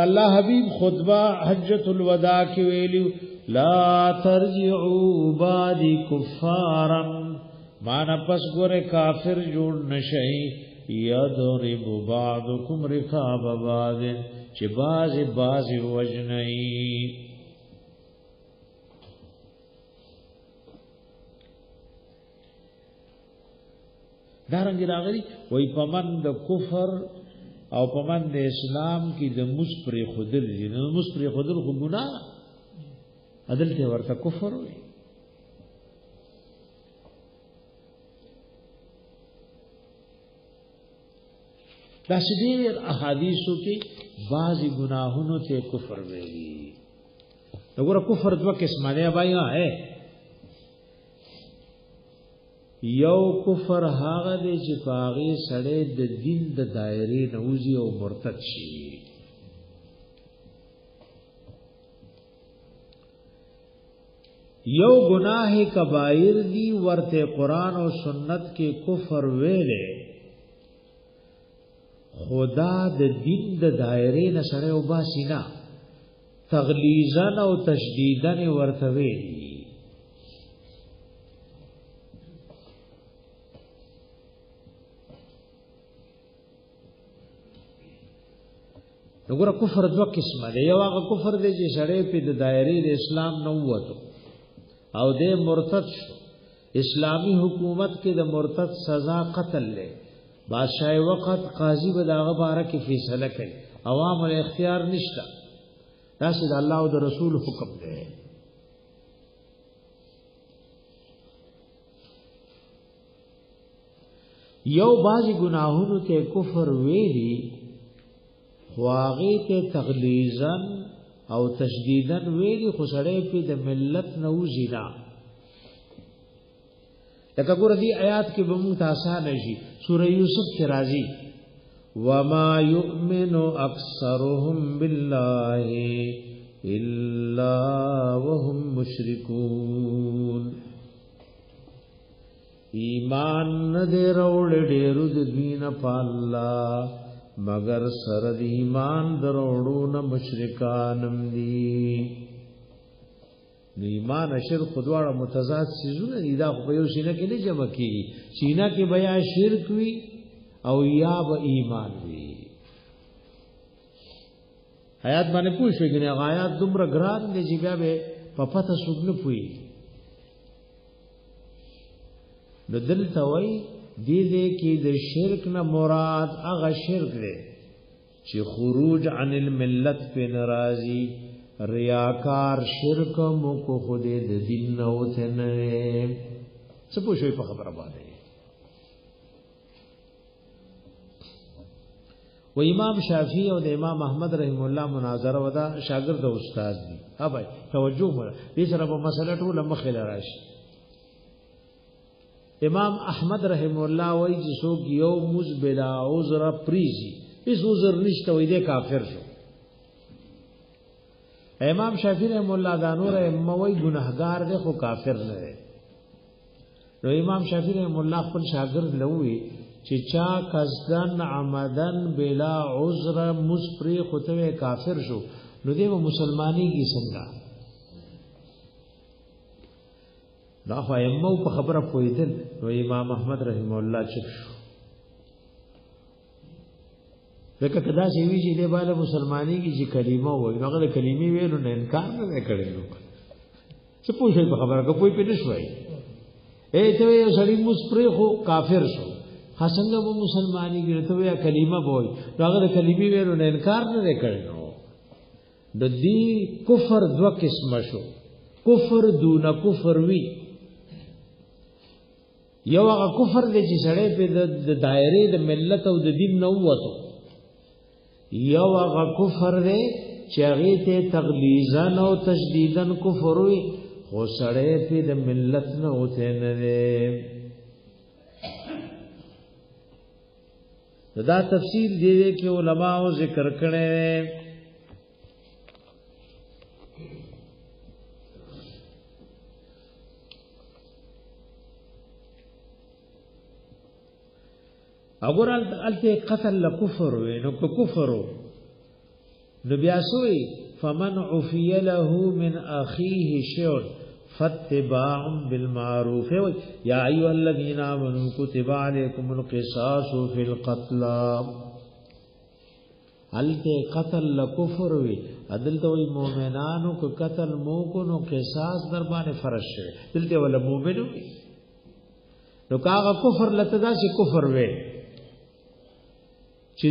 الله حبیب خطبہ حجۃ الوداع کی ویلی لا ترجعوا بعد کفارا مانا پس گورے کافر جوڑ نشئی یضرب بعضکم رقاب بعض چه باز وجنئی دارنگی راغلی وی پمن د کفر او پمن د اسلام کی د مسپری خودل نو مسپری خودل خو گناہ عدل ته ورته کفر وی دا شدیر احادیثو کې بعضی گناہونو ته کفر ویلي وګوره کفر دوه قسمه دی بایو ہے یو کفر هغه دی چې پاغي سړی د دین د دایره نوځي او مرتد شي یو گناہ کبائر دی ورته قرآن او سنت کې کفر ویلې خدا د دین د دایره نه سره او باسینا تغلیظن او تشدیدن ورته ویلي وګوره کفر دوه قسمه دی یو هغه کفر دی چې سره په د دایره د اسلام نه وته او د مرتد اسلامی حکومت کې د مرتد سزا قتل لے بادشاہ وقت قاضی به داغه باره کې فیصله کوي عوام له اختیار نشته دا چې الله او د رسول حکم دی یو بازی گناہونو ته کفر ویلی خواغی ته تغلیظن او تشدیدن ویلی خسړې په د ملت نوزینا لکه ګور دی آیات کې به مو تاسو شي سورہ یوسف کی راضی وما یؤمن اکثرهم باللہ الا وهم مشرکون ایمان ندے روڑ ډیرو د دین پالا مگر سر د ایمان دروړو نه مشرکانم دي ایمان شرک خدواړه متضاد سيزونه دي دا خو یو سینه کې نه جمع کیږي سینه کې بیا شرک وي او یا به ایمان وي حیات باندې پوښښ کنه غایات دومره ګران دي چې بیا به په پته سګنه پوي د دل توي دې کې د شرک نه مراد هغه شرک دی چې خروج عن الملت په ناراضي ریاکار شرک مو کو خود د دین نه وته نه څه پوښوي په خبره باندې و امام شافعی او د امام احمد رحم الله مناظره ودا شاګرد او استاد دي ها بھائی توجه مو دې سره په مسله ټول مخه راشي امام احمد رحم الله وای چې څوک یو مز بلا عذر پریزي هیڅ عذر نشته وای دې کافر شو امام شافعی رحم الله دا نور موي ګناهګار دی خو کافر نه دی نو امام شافعی رحم الله خپل شاګرد لوي چې چا قصدن عمدن بلا عذر مسپری خطوه کافر شو نو دی مسلمانی کی څنګه دا خو ایمو په خبره پویدل نو امام احمد رحم الله چپ شو لکه کدا چې وی چې دی باندې مسلمانی کی چې کلمه وای نو هغه کلمې ویلو نه انکار نه کړي نو څه پوښي په خبره کو پوي پېښ وای ته یو سړی مسپری خو کافر شو څنګه وو مسلمانی کی ته یا کلمه وای نو هغه کلمې ویلو نه انکار نه کړي نو د دې کفر دو قسم شو کفر دون کفر وی یو هغه کفر دی چې سړی په د دایره د ملت او د دین نه وته یو هغه کفر دی چې هغه ته تغلیظا او تشدیدا کفر وي خو سړی په د ملت نه وته نه دی دا تفصیل دی کې علماء ذکر کړي اگر الته قتل لكفر نو کفر نو بیا سوی فمن عفي له من اخيه شيء فاتباع بالمعروف يا ايها الذين امنوا كتب عليكم القصاص في القتل الته قتل لكفر وی عدالت وی مؤمنانو کو قتل مو کو نو قصاص در باندې فرض شوی دلته ولا مؤمنو نو کاغه کفر لته دا چې کفر وی چې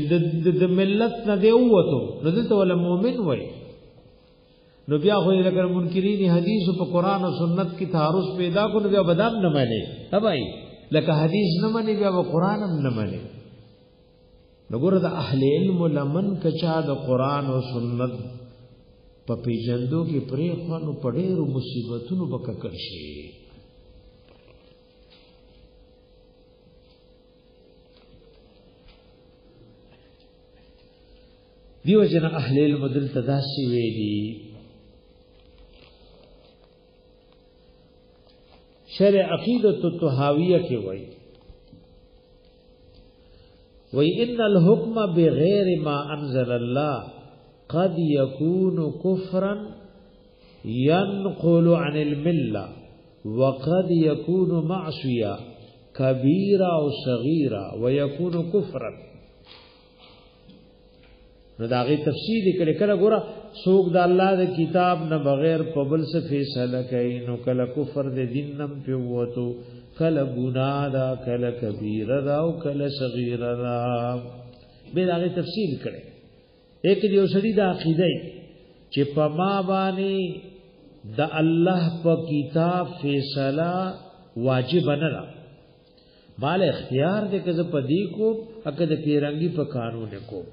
د ملت نه دی وته نو دلته ولا مؤمن وای نو بیا خو لکه منکرین حدیث په قران او سنت کې تعارض پیدا کو نو بیا بدام نه مانی تبای لکه حدیث نه مانی بیا قران هم نه مانی نو ګوره د اهل علم لمن کچا د قران او سنت په پیجندو کې پرې خوانو پډېرو مصیبتونو بککړ شي دیو جن اهل علم دل تداسی ویلی شرع عقیدت الطحاویہ کی وی ان الحکم بغیر ما انزل اللہ قد يكون كفرا ينقل عن الملة وقد يكون معصية كبيرة او صغيرة ويكون كفرا نو داغه تفسیر کړي کله ګوره څوک د الله د کتاب نه بغیر په بل څه فیصله کوي نو کله کفر د دین نم په وته کله ګناه دا کله کبیره دا او کله صغیره دا به داغه تفسیر کړي یک دیو سړي د عقیده چې په ما باندې د الله په کتاب فیصله واجب نه را مال اختیار دې کزه پدی کو اګه د پیرنګي په قانون کو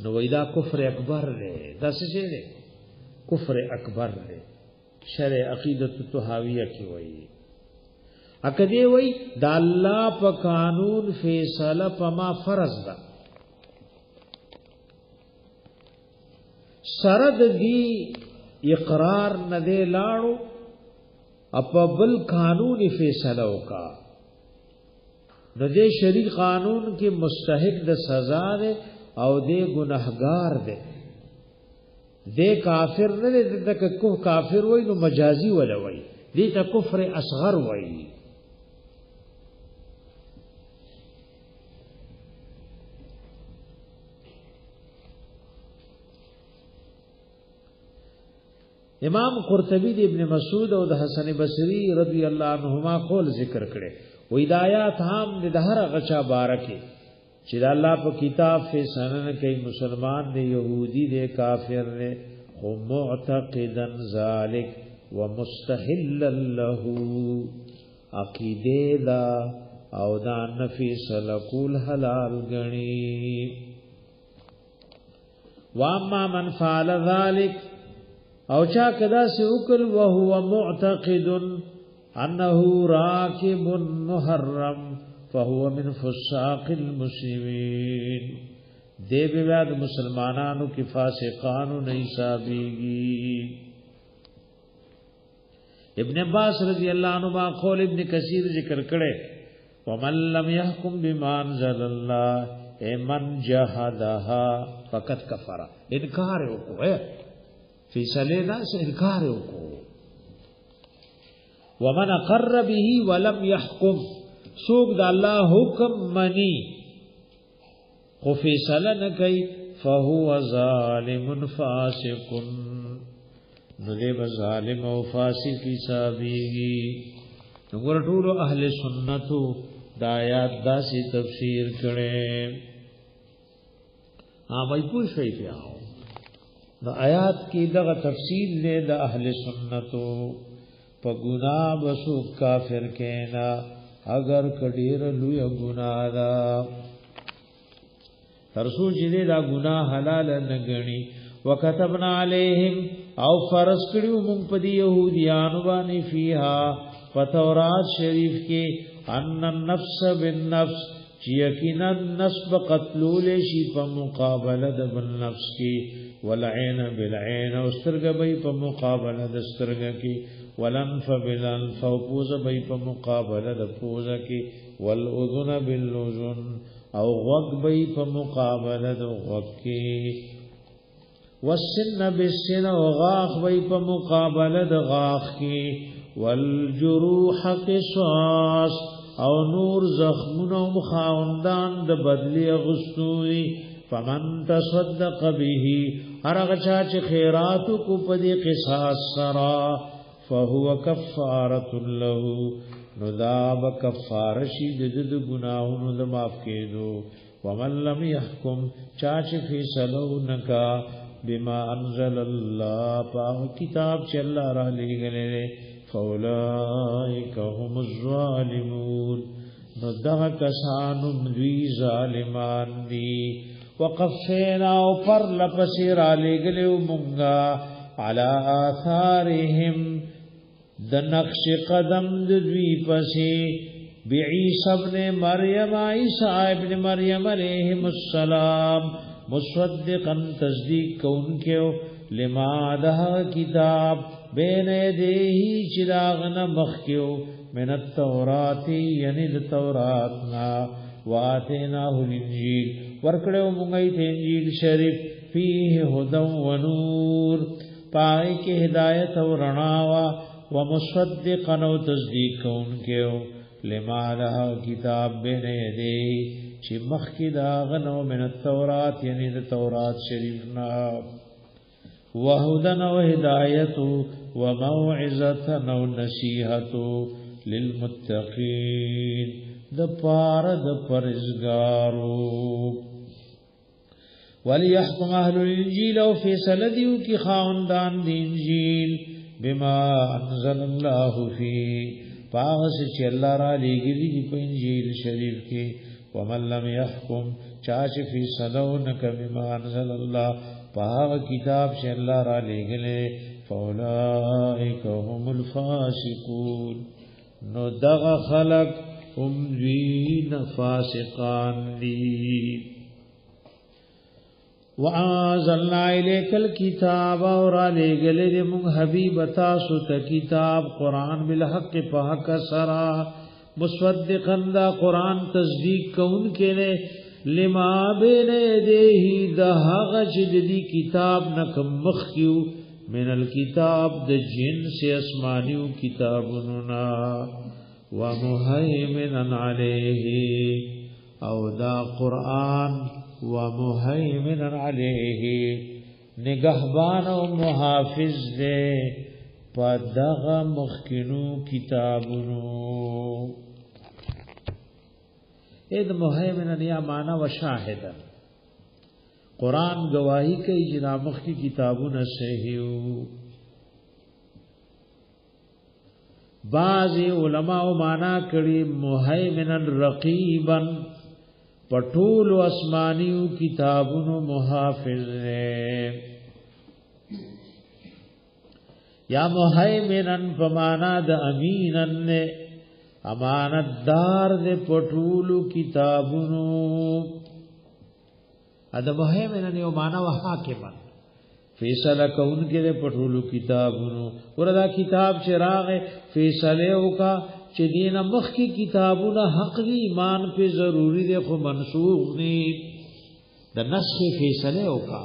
نو ویدا کفر اکبر دے دا څه دی کفر اکبر دے شرع عقیدت الطحاویہ کی وئی اکدی وای د الله په قانون فیصله په ما فرض ده سره د دې اقرار نه دی لاړو اپا بل قانونی فیصله وکا نو دې شریع قانون کې مستحق د سزا ده او دې گنہگار ده دې کافر نه دې د کافر وای نو مجازي ولا وای دې ته کفر اصغر وای امام قرطبی دی ابن مسعود او د حسن بصری رضی الله عنهما قول ذکر کړي و ہدایات هم د هر غچا بارکه چې د الله په کتاب فیصله کوي مسلمان دی يهودي دی کافر دی او معتقدا ذلک ومستحل له عقیده دا او دا نفیس لکول حلال غنی واما من فعل ذلك او چا کدا سے وکل وهو معتقد انه راکب محرم فهو من فساق المسلمین دے بیاد مسلمانانو کی فاسقانو نہیں حسابیگی ابن عباس رضی اللہ عنہ قول ابن کثیر ذکر کرے ومن لم يحكم بما انزل الله من جحدها فقد كفر انکار وکړه فیصله دا سے انکار وکړو ومن اقر به ولم يحكم سوق د الله حکم منی خو فیصله نه کوي فهو ظالم فاسق نو دې ظالم او فاسق حسابيږي وګور ټول اهل سنتو د آیات داسې تفسیر کړي وای پوه شئ بیا د آیات کې دغه تفصیل له د اهل سنتو په ګناه وسو کافر کینا اگر کډیر لوی ګناه دا ترسو چې دا ګناه حلال نه غني وكتبنا عليهم او فرض کړو مونږ په دي يهوديان باندې فيها فتورات شریف کې ان النفس بالنفس چې یقینا نسب قتلول شي په مقابله د بالنفس کې والعين بالعين او سترګ به په مقابله د سترګ کې ولنف بالانف او پوز به په مقابله د پوز کې والاذن بالاذن او غوږ به په مقابله د غوږ کې والسن بالسن او غاخ به په مقابله د غاخ کې والجروح قصاص او نور زخمونه مخاوندان د بدلی غستوي فمن تصدق به هرغه چې خیرات کو په دې قصاص سرا فهو كفاره له نذاب کفاره شي د ګناہوں د معاف کېدو ومن لم يحكم چاچ فیصلو نکا بما انزل الله په کتاب چې الله را لېږلې فاولئک هم الظالمون نو دغه کسانو دوی ظالمان دي وقفینا او پر لپسی را لګلو مونږه علی آثارهم د نقش قدم د دوی پسې بعیسی ابن مریم عیسی ابن مریم علیہ السلام مصدقا تصدیق کونکو لما ده کتاب بین یدیه چراغن مخکیو من التورات یعنی التوراتنا واتیناه الانجیل ورکڑو مونگئی تے انجیل شریف فیہ ہدى و نور پائی کے ہدایت و رناوا ومصدقا و تصدیق کونکو لما لها کتاب بین یدیه چی مخی داغنو من التورات یعنی التورات شریفنا وهدن و ہدایت و موعظتن و نصیحت للمتقین د پار د پرزگارو وليحكم اهل الانجيل او فیصله دیو کی خاوندان دی انجیل بما انزل الله فيه پاس چې الله را لېږلي دی په انجیل شریف کې ومن لم يحكم چاچ فیصله نک بما انزل الله پاو کتاب چې الله را لېږلي فاولئک هم الفاسقون نو دغه خلق هم دوی فاسقان دي وَأَنزَلْنَا إِلَيْكَ الْكِتَابَ اور لګل دې مون حبيب تاسو ته کتاب قران بالحق په حق سرا مصدقا دا قران تصدیق کون کړي لما بین یدیه د هغه چې دې کتاب نکم مخکیو من الكتاب د جنس اسمانیو کتابونو نا ومهیمنا علیه او دا قران ومهیمنا علیه نگهبان او محافظ دے پدغه مخکینو کتابونو اې د مهیمنا یا معنا و شاهدا قران گواہی کوي چې دا مخکی کتابونه صحیحو بعض علماء معنا کړي مهیمنا رقیبا پټول اسمانیو کتابونو محافظ یا مهیمنن پمانا د امینن امانت دار د پټول کتابونو اد مهیمنن یو معنا حاکمن فیصله کون کې د پټول کتابونو وردا کتاب چراغ فیصله وکا چې دین مخ کی کتابونه حق دی ایمان په ضروری دی خو منسوخ دي د نسخ فیصله وکا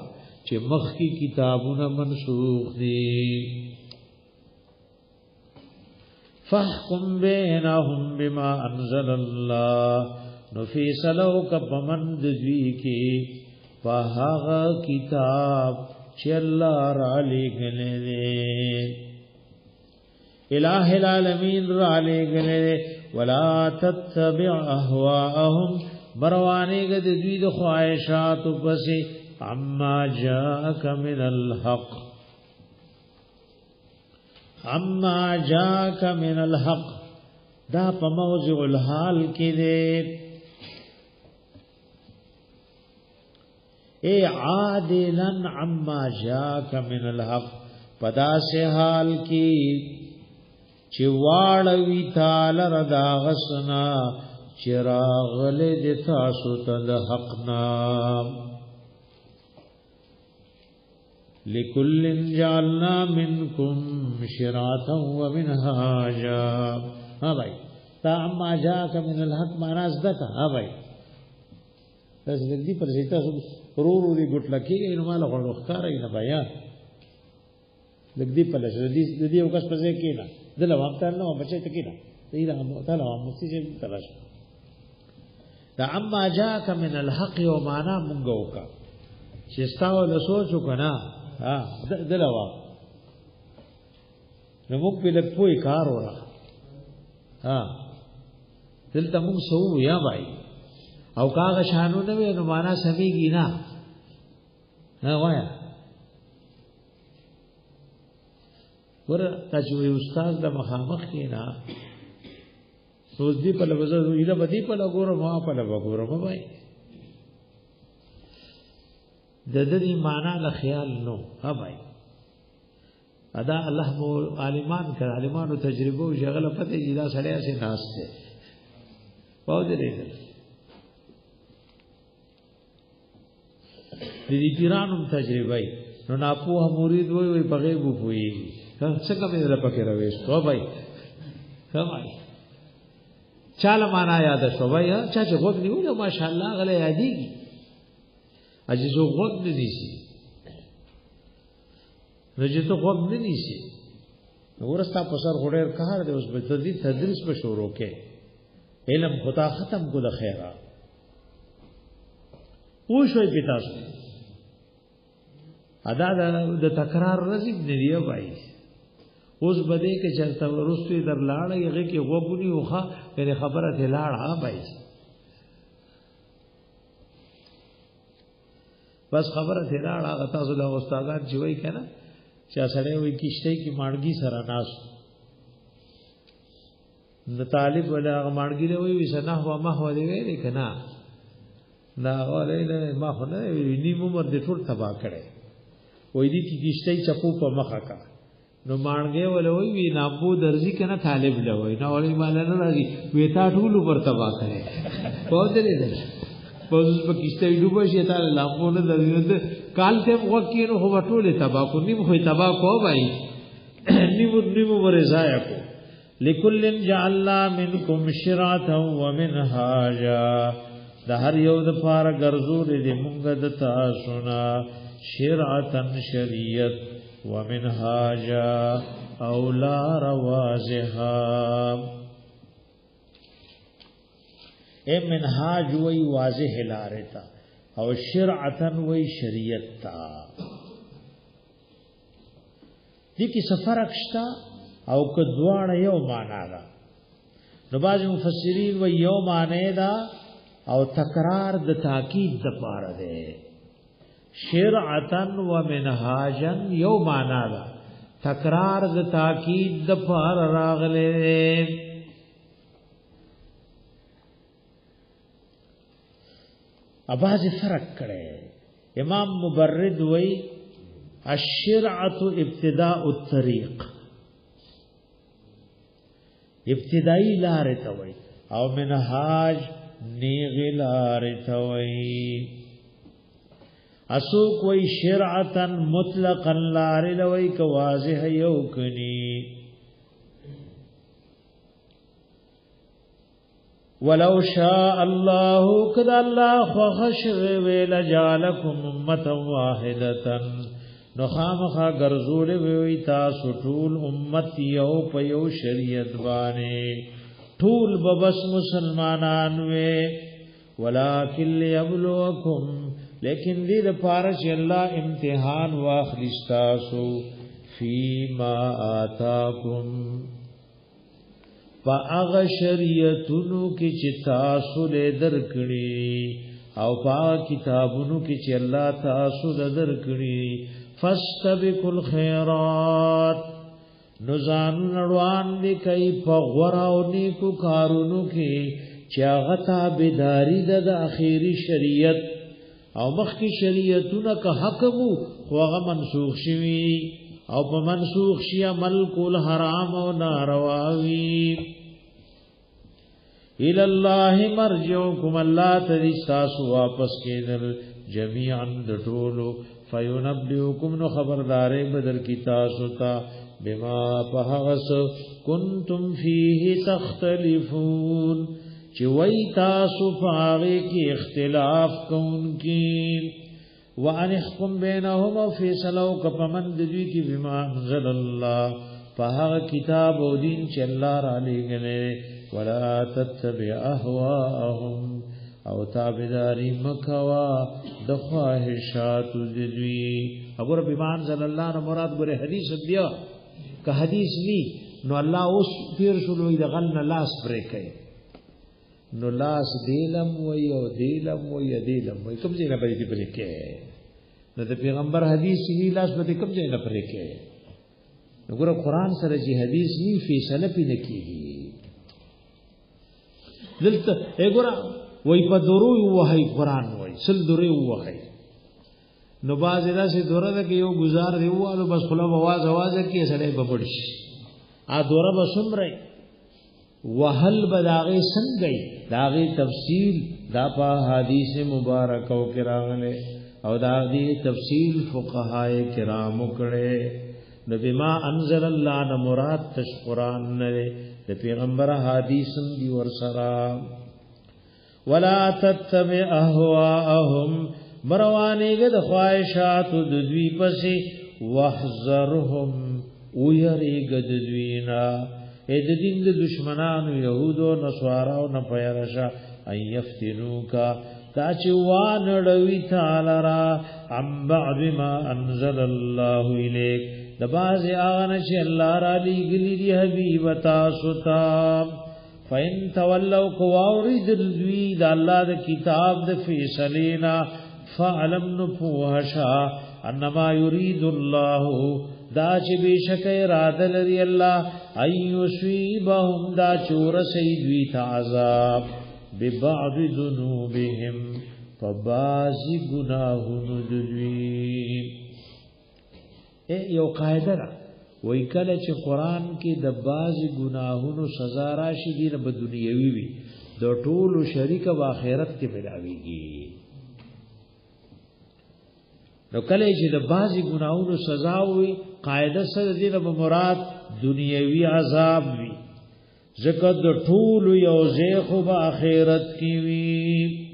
چې مخ کی کتابونه منسوخ دي فاحكم بينهم بما انزل الله نو فیصله وکا پمند دی کی فهغه کتاب چې الله را لګلې الہ العالمین را لے گلے ولا تتبع اهواءهم بروانی گد دوی د خواہشات پسې عما جاءك من الحق دا په موضع الحال کې دے اے عادلا عما جاءك من الحق پدا سے حال کی چې واړوي تعالی ردا غسنا چراغل د تاسو ته د حق نام لکل جعلنا منکم شراطا ومنهاجا ها بھائی تا اما جاءك من الحق معنا ذکا ها بھائی تاسو دې پر زیتا رورو دی ګټ لکی نو مال غوړ ښکارای نه بیان لګدی په لږ دې یو کس په ځای کې نه دل وخت نه بچی ته کینا دې دا تعالی مفتی چې تلاش دا اما جاءك من الحق و معنا مونږ وکا چې ستاسو له سوچو کنه ها دل وخت نو موږ په لپوي کار وره ها دلته موږ سو یا بھائی او کاغه شانو نه نو معنا سميږي نه ها وایا ور تاسو یو استاد د مخامخ کینا روز دی په لوزه ویله بدی په لګور ما په لګور ما وای د دې معنا له خیال نو ها بھائی ادا الله مو عالمان کړه عالمانو تجربه او شغله پته جدا سړیا سي ناس ته پاو دې لري دې پیرانو تجربه نو ناپوه مرید وای په غیب وای څنګه مې در پکې راوېستو بھائی سمای چاله معنا یاد شو بھائی چا چې غوږ نیول ماشاءالله غله یادېږي اجازه غوږ نه نیسی رجه ته غوږ نه نیسی ورستا په سر غوډر کار دی اوس به تدریس په شروع کې علم خدا ختم کو د خیره او شوي پتا ادا د تکرار رزق دی بھائی اوس بده کې چلته ورستوي در لاړې هغه کې وګونی وخه کله خبره ته لاړ ها بھائی بس خبره ته لاړ هغه تاسو له استادان چې وای کنه چې سره وای کیشته کې ماړګي سره ناس د طالب ولا ماړګي له وای سنا هو ما هو دی ویل کنه دا اورې ما خو نه نیمه عمر د ټول تبا کړي وای دي کې کیشته چپو په مخه کا نو مانګه ولوي وی نابو درځي کنه طالب لوي نو ولې مال نه راځي وی تا ټول پر تبا کړي په دې دې په اوس په کیسته ډوبه شي تا لامبو نه درځي کال ته وکړي نو هو ټول تبا کو نیم خو تبا کو بھائی نیمو ورزایا کو لکل جعلنا منکم شرعتا ومنهاجا د هر یو د پاره ګرځول دي مونږ د تاسو نه شرعتا شریعت ومنهاجا او لا روازها اے منهاج وی واضح لارتا او شرعتا وی شریعت تا دی کی سفر اکشتا او که دوان یو مانا دا نو باز مفسرین و یو معنی دا او تکرار د تاکید د پاره ده شرعتا و منهاجا یو معنی دا تکرار د تاکید د پاره راغله اباز فرق کړي امام مبرد وی الشرعه ابتداء الطريق ابتدائی لار توي او منهاج نیغ لار توي اسو کوئی شرعتا مطلقا لار لوي کو واضح یو کني ولو شاء الله قد الله فخشر ولجالكم امه واحده نو خامخا ګرځول وی تاسو ټول امت یو په یو شریعت باندې ټول ببس مسلمانان وې ولکن ليبلوکم لیکن دې لپاره چې الله امتحان واخلي تاسو فيما آتاکم فاغ شریعتونو کې چې تاسو له درکړي او پاک کتابونو کې چې الله تاسو له درکړي فاستبقوا الخيرات نزان نړوان دي کوي په غوراو نیکو کارونو کې چې هغه تابعداري د اخیری شریعت او مخکې شریعتونه که حکمو خو هغه منسوخ شوي او په منسوخ شي عمل کول حرام او نارواوي الى الله مرجعكم الله تاسو واپس کېدل جميعا د ټولو فینبئکم نو خبردارې بدل کی تاسو ته بما پهغس کنتم فیه تختلفون چې وای تاسو پاره کې اختلاف کوونکی وان احکم بینهم فیصلو کپمند دوی کی بما انزل الله فهغه کتاب او دین چې الله را لېږلې ولا تتبع اهواهم او تابعداري مکوا د خواهشات دوی وګوره بیمان صلی الله نو مراد ګوره حدیث بیا که حدیث ني نو الله اوس پیر شلوې د غل لاس پرې کوي نو لاس دیلم وی او دیلم وی دیلم وی کوم ځای نه پرې کوي نو د پیغمبر حدیث هی لاس په کوم ځای نه پرې کوي نو ګوره قران سره چې حدیث ني فیصله پې نه کیږي دلته وګوره وای په درو وحی قران وای سل درو وحی نو باز داسې دوره ده کې یو گزار دی واله بس خپل आवाज کې سړی بپړش ا دوره بسمره وهل بداغه څنګه داغه تفصیل دا په حدیث مبارک او کراغله او داغه تفصیل فقهای کرام کړه نبی ما انزل الله نه مراد تش قران نه د پیغمبر حدیث دی ور سره ولا تتبع اهواهم مروانیګه د خواهشات د دوی پسې واحذرهم ويریګه د دوینا اې د دین د دشمنانو يهودو نصارا او نه پیرشا ايفتنوکا تا چې وانړوي تعالی را عم بعد ما انزل الله الیک د باز هغه چې الله را لېږلي دی حبیب تاسو ته فین تولوا قواورد دوی د الله د کتاب د فیصلینا فعلم نفوحشا انما یرید الله دا چې بشک اراده لري الله ايصيبهم دا چور سیدوی ته عذاب ببعض ذنوبهم فبازي گناهونو دوی یو قاعده ده وای کله چې قران کې د بازي ګناهونو سزا راشي دي نه دنیوي وي د ټولو شریک او آخرت کې ملاويږي نو کله چې د بازي ګناهونو سزا وي قاعده سره دي نه مراد دنیوي عذاب وي ځکه د ټولو یو ځای خو په آخرت کې وي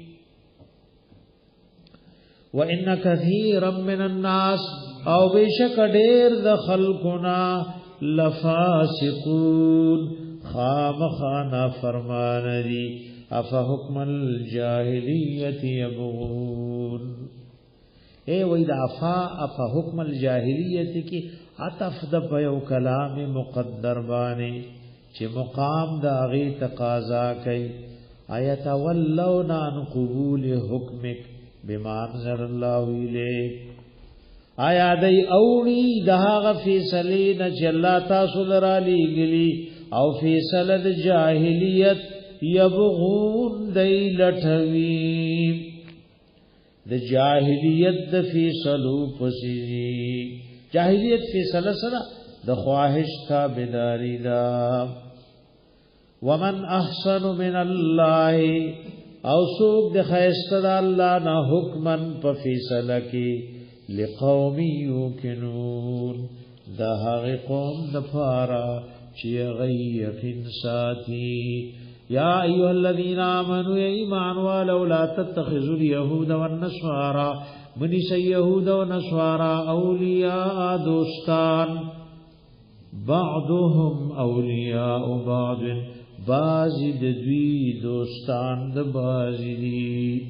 وان كثيرا من الناس او بیشک ډیر د خلقنا لفاسقون خامخانا فرمان دی اف حکم الجاهلیت یبغون اے وې دا اف حکم الجاهلیت کی عطف د یو کلام مقدر باندې چې مقام دا غي تقاضا کوي آیت ولون عن قبول حکمک بما انزل الله الیک آیا دای اوړي دهغه فیصله نه چې الله تاسو لرالي غلي او فیصله د جاهلیت یبغون دای لټوي د جاهلیت د فیصلو پسې جاهلیت فیصله سره د خواهش تابعداري دا ومن احسن من الله او سوق د خیسته د الله نه حکمن په فیصله کې لقوم یوقنون دا هغه قوم د فارا چې غیقین ساتي یا ایها الذین آمنوا ایمان ولو لا تتخذوا اليهود والنصارى منی یهود و نصارى اولیاء دوستان بعضهم اولیاء بعض بعضی د دوی دوستان د بعضی دی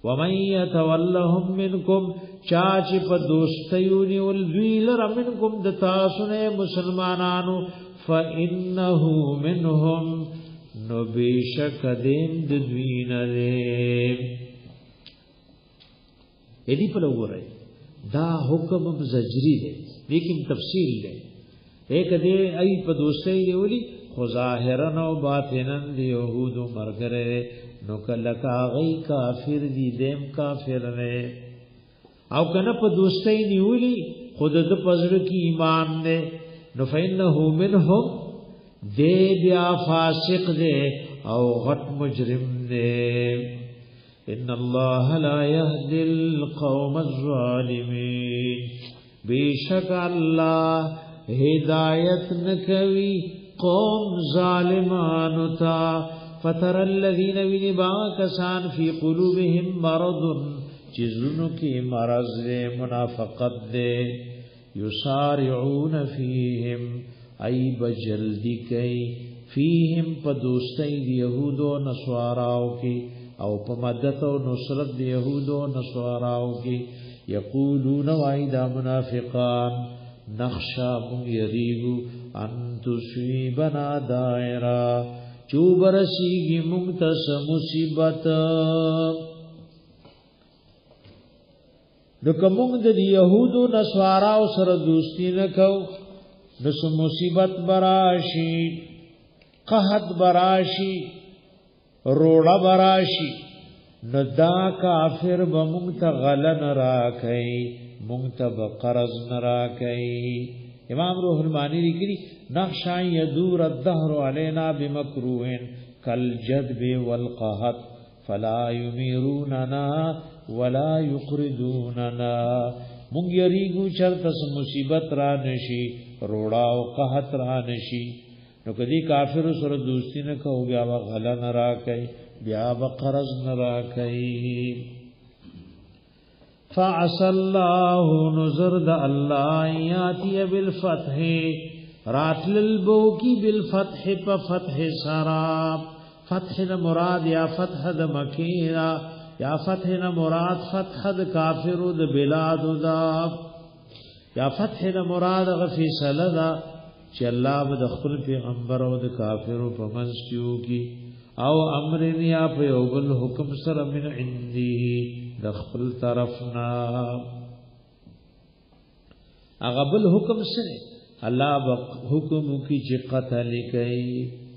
ومن يتولهم منکم چاچ په دوستیونی ول دوی لر منکم د تاسو نه مسلمانانو فانه منهم نو بیشک دین د دوی نه ادي په لوره دا حکم زجری دی لیکن تفصیل دی ایک دی ای په دوستۍ دی ولی خو ظاهرا او باطنا دی يهود مرګره نو کله کاغی کافر دی دیم کافر نه او کنه په دوستۍ نیولی خود د پزړه کی ایمان نه نو فینه منهم دی بیا فاسق دی او غټ مجرم دی ان الله لا يهدي القوم الظالمين بیشک الله هدایت نکوي قوم ظالمانو تا فتر الذين وباكسان في قلوبهم مرض چیزونو کی مرض دے منافقت دے یسارعون فیہم ای بجلدی کئی فیہم پا دوستی دی یہود و نصواراو کی او پا مدد و نصرت دی یہود و نصواراو کی یقولون وعیدا منافقان نخشا من یریگو ان تصویبنا دائرہ چوب رسیگی منتس مصیبت نو کوم د يهودو نسواراو سره دوستی نه کو نو مصیبت براشي قحط براشي روړه براشي نو دا کافر به مونږ ته غلن راکای مونږ ته قرض نه راکای امام روح المانی لیکي نخشا يدور الدهر علينا بمكروه كالجدب والقحط فلا يميروننا ولا يقرضوننا مونږ یریګو چرته مصیبت را نشي روړا او قحط را نشي نو کدی کافر سره دوستی نه کو بیا غلا نه را کوي بیا قرض نه را کوي فعسى الله نذر د الله یاتی بالفتح راتل البو کی بالفتح په فتح سراب فتح مراد یا فتح د مکیرا یا فتح نہ مراد فتح د کافر د بلاد دا یا فتح نہ مراد غفی سلدا چې الله به د خپل پیغمبر او د کافر په منځ کې کی او امر یا په یو بل حکم سره من عندي د خپل طرفنا هغه بل حکم سره الله به حکم کی چې قتل کوي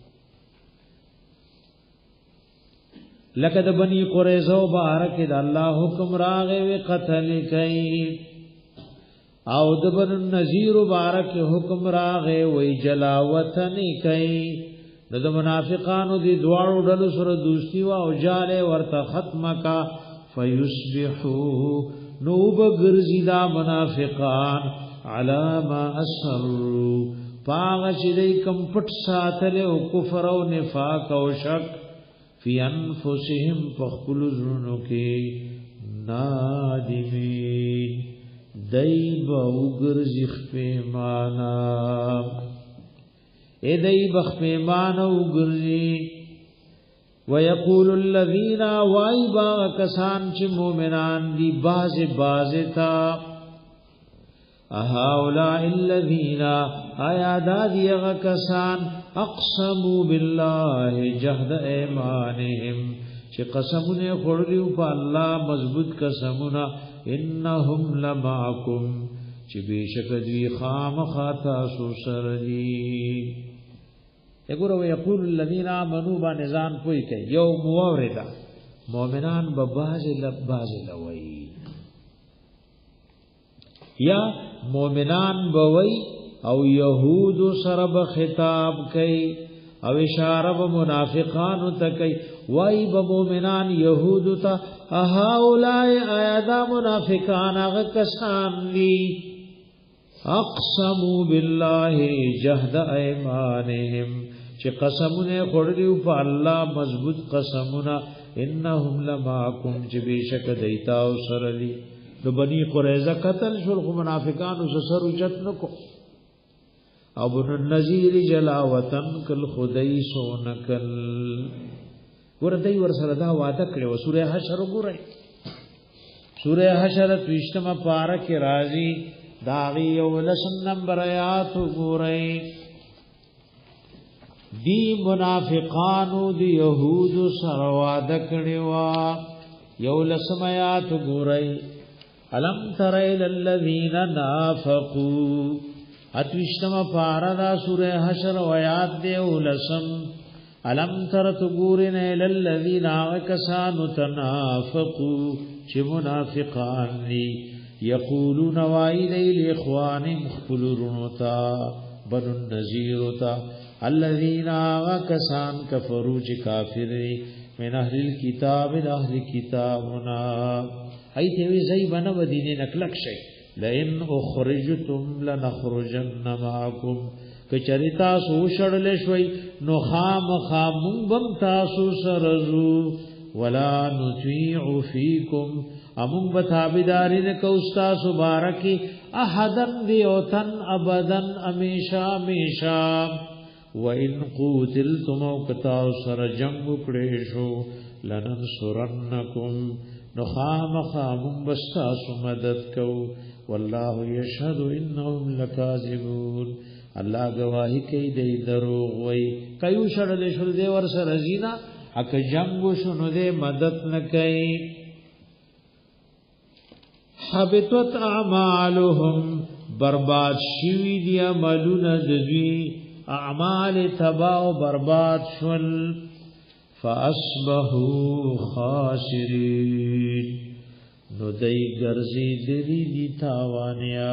لکه د بنی قریظه مبارک د الله حکم راغې وی قتل کئ او د بنو النذیر بارک حکم راغه وی جلاوطن کئ د منافقانو دی دواړو ډلو سره دوستی وا او جاله ورته ختم کا فیصبحوا نو بغرزی دا منافقان علاما اصروا پاغ چې دای کم پټ ساتل او کفر او نفاق او شک فی انفسهم فخل زنو کې نادمین دای بغرزی خپیمانا اے دای بخپیمانا وګرزی ويقول الذين وایبا کسان چې مؤمنان دي باز تا اهؤلاء الذين آیا دادی هغه کسان اقسموا بالله جهد ایمانهم چې قسمونه خورلیو په الله مضبوط قسمونه انهم لمعکم چې بشک دوی خامخا تاسو سره دي وګوره ويقول الذين امنوا بنزان پوي کوي یو موردا مؤمنان به باز لوي یا مؤمنان بوي او يهود سره به خطاب کوي او اشاره به منافقان ته کوي وای به مؤمنان يهود ته اهؤلاء ايادا منافقان هغه کسان دي اقسموا بالله جهد ايمانهم چې قسمونه خورلیو په الله مضبوط قسمونه انهم لماکم چې بشک دیتا او سرلی نو بنی قریظه قتل شول خو منافقانو سر وجت نکو او بن النذیر جلاوطن کل خدای سونکل ورته ور سره دا وعده کړو سوره حشر وګورئ سوره حشر 23 پارہ کې راځي داغي ولسم نمبر آیات وګورئ دی منافقانو دی یهود سره وعده کړوا یولسم آیات وګورئ الم تر الى الذين نافقوا اتوشتم پارا سورہ حشر آیات دی ولسم الم تر تغورن الى الذين كسانوا تنافقوا چې منافقان دي یقولون وایلی لاخوان مخبلرونتا بنو النذیر تا الذين كسان كفروا چې کافر من اهل الكتاب اهل کتابنا ایته وی زئی بنو مدینه نکلک شي لئن اخرجتم لنخرجن معكم کچریتا سو شړل شوي نو خامخامون بم تاسو سرزو ولا نطيع فيكم امون بتابدارین کو استاد مبارکی احدن دیوتن ابدن امیشا میشا وان قوتلتم او کتا سر جنگ کړي شو لننصرنکم نخامخامون بستاسو مدد کو والله يشهد انهم لكاذبون الله گواہی کوي دی دروغ وای کایو شړل شول دی ور سره زینا اک جنگ شنو دی مدد نه کوي حبطت اعمالهم برباد شوی دی عملونه دوی اعمال تباہ و برباد شول فاصبحوا خاسرین نو دای ګرځي دی تاوانیا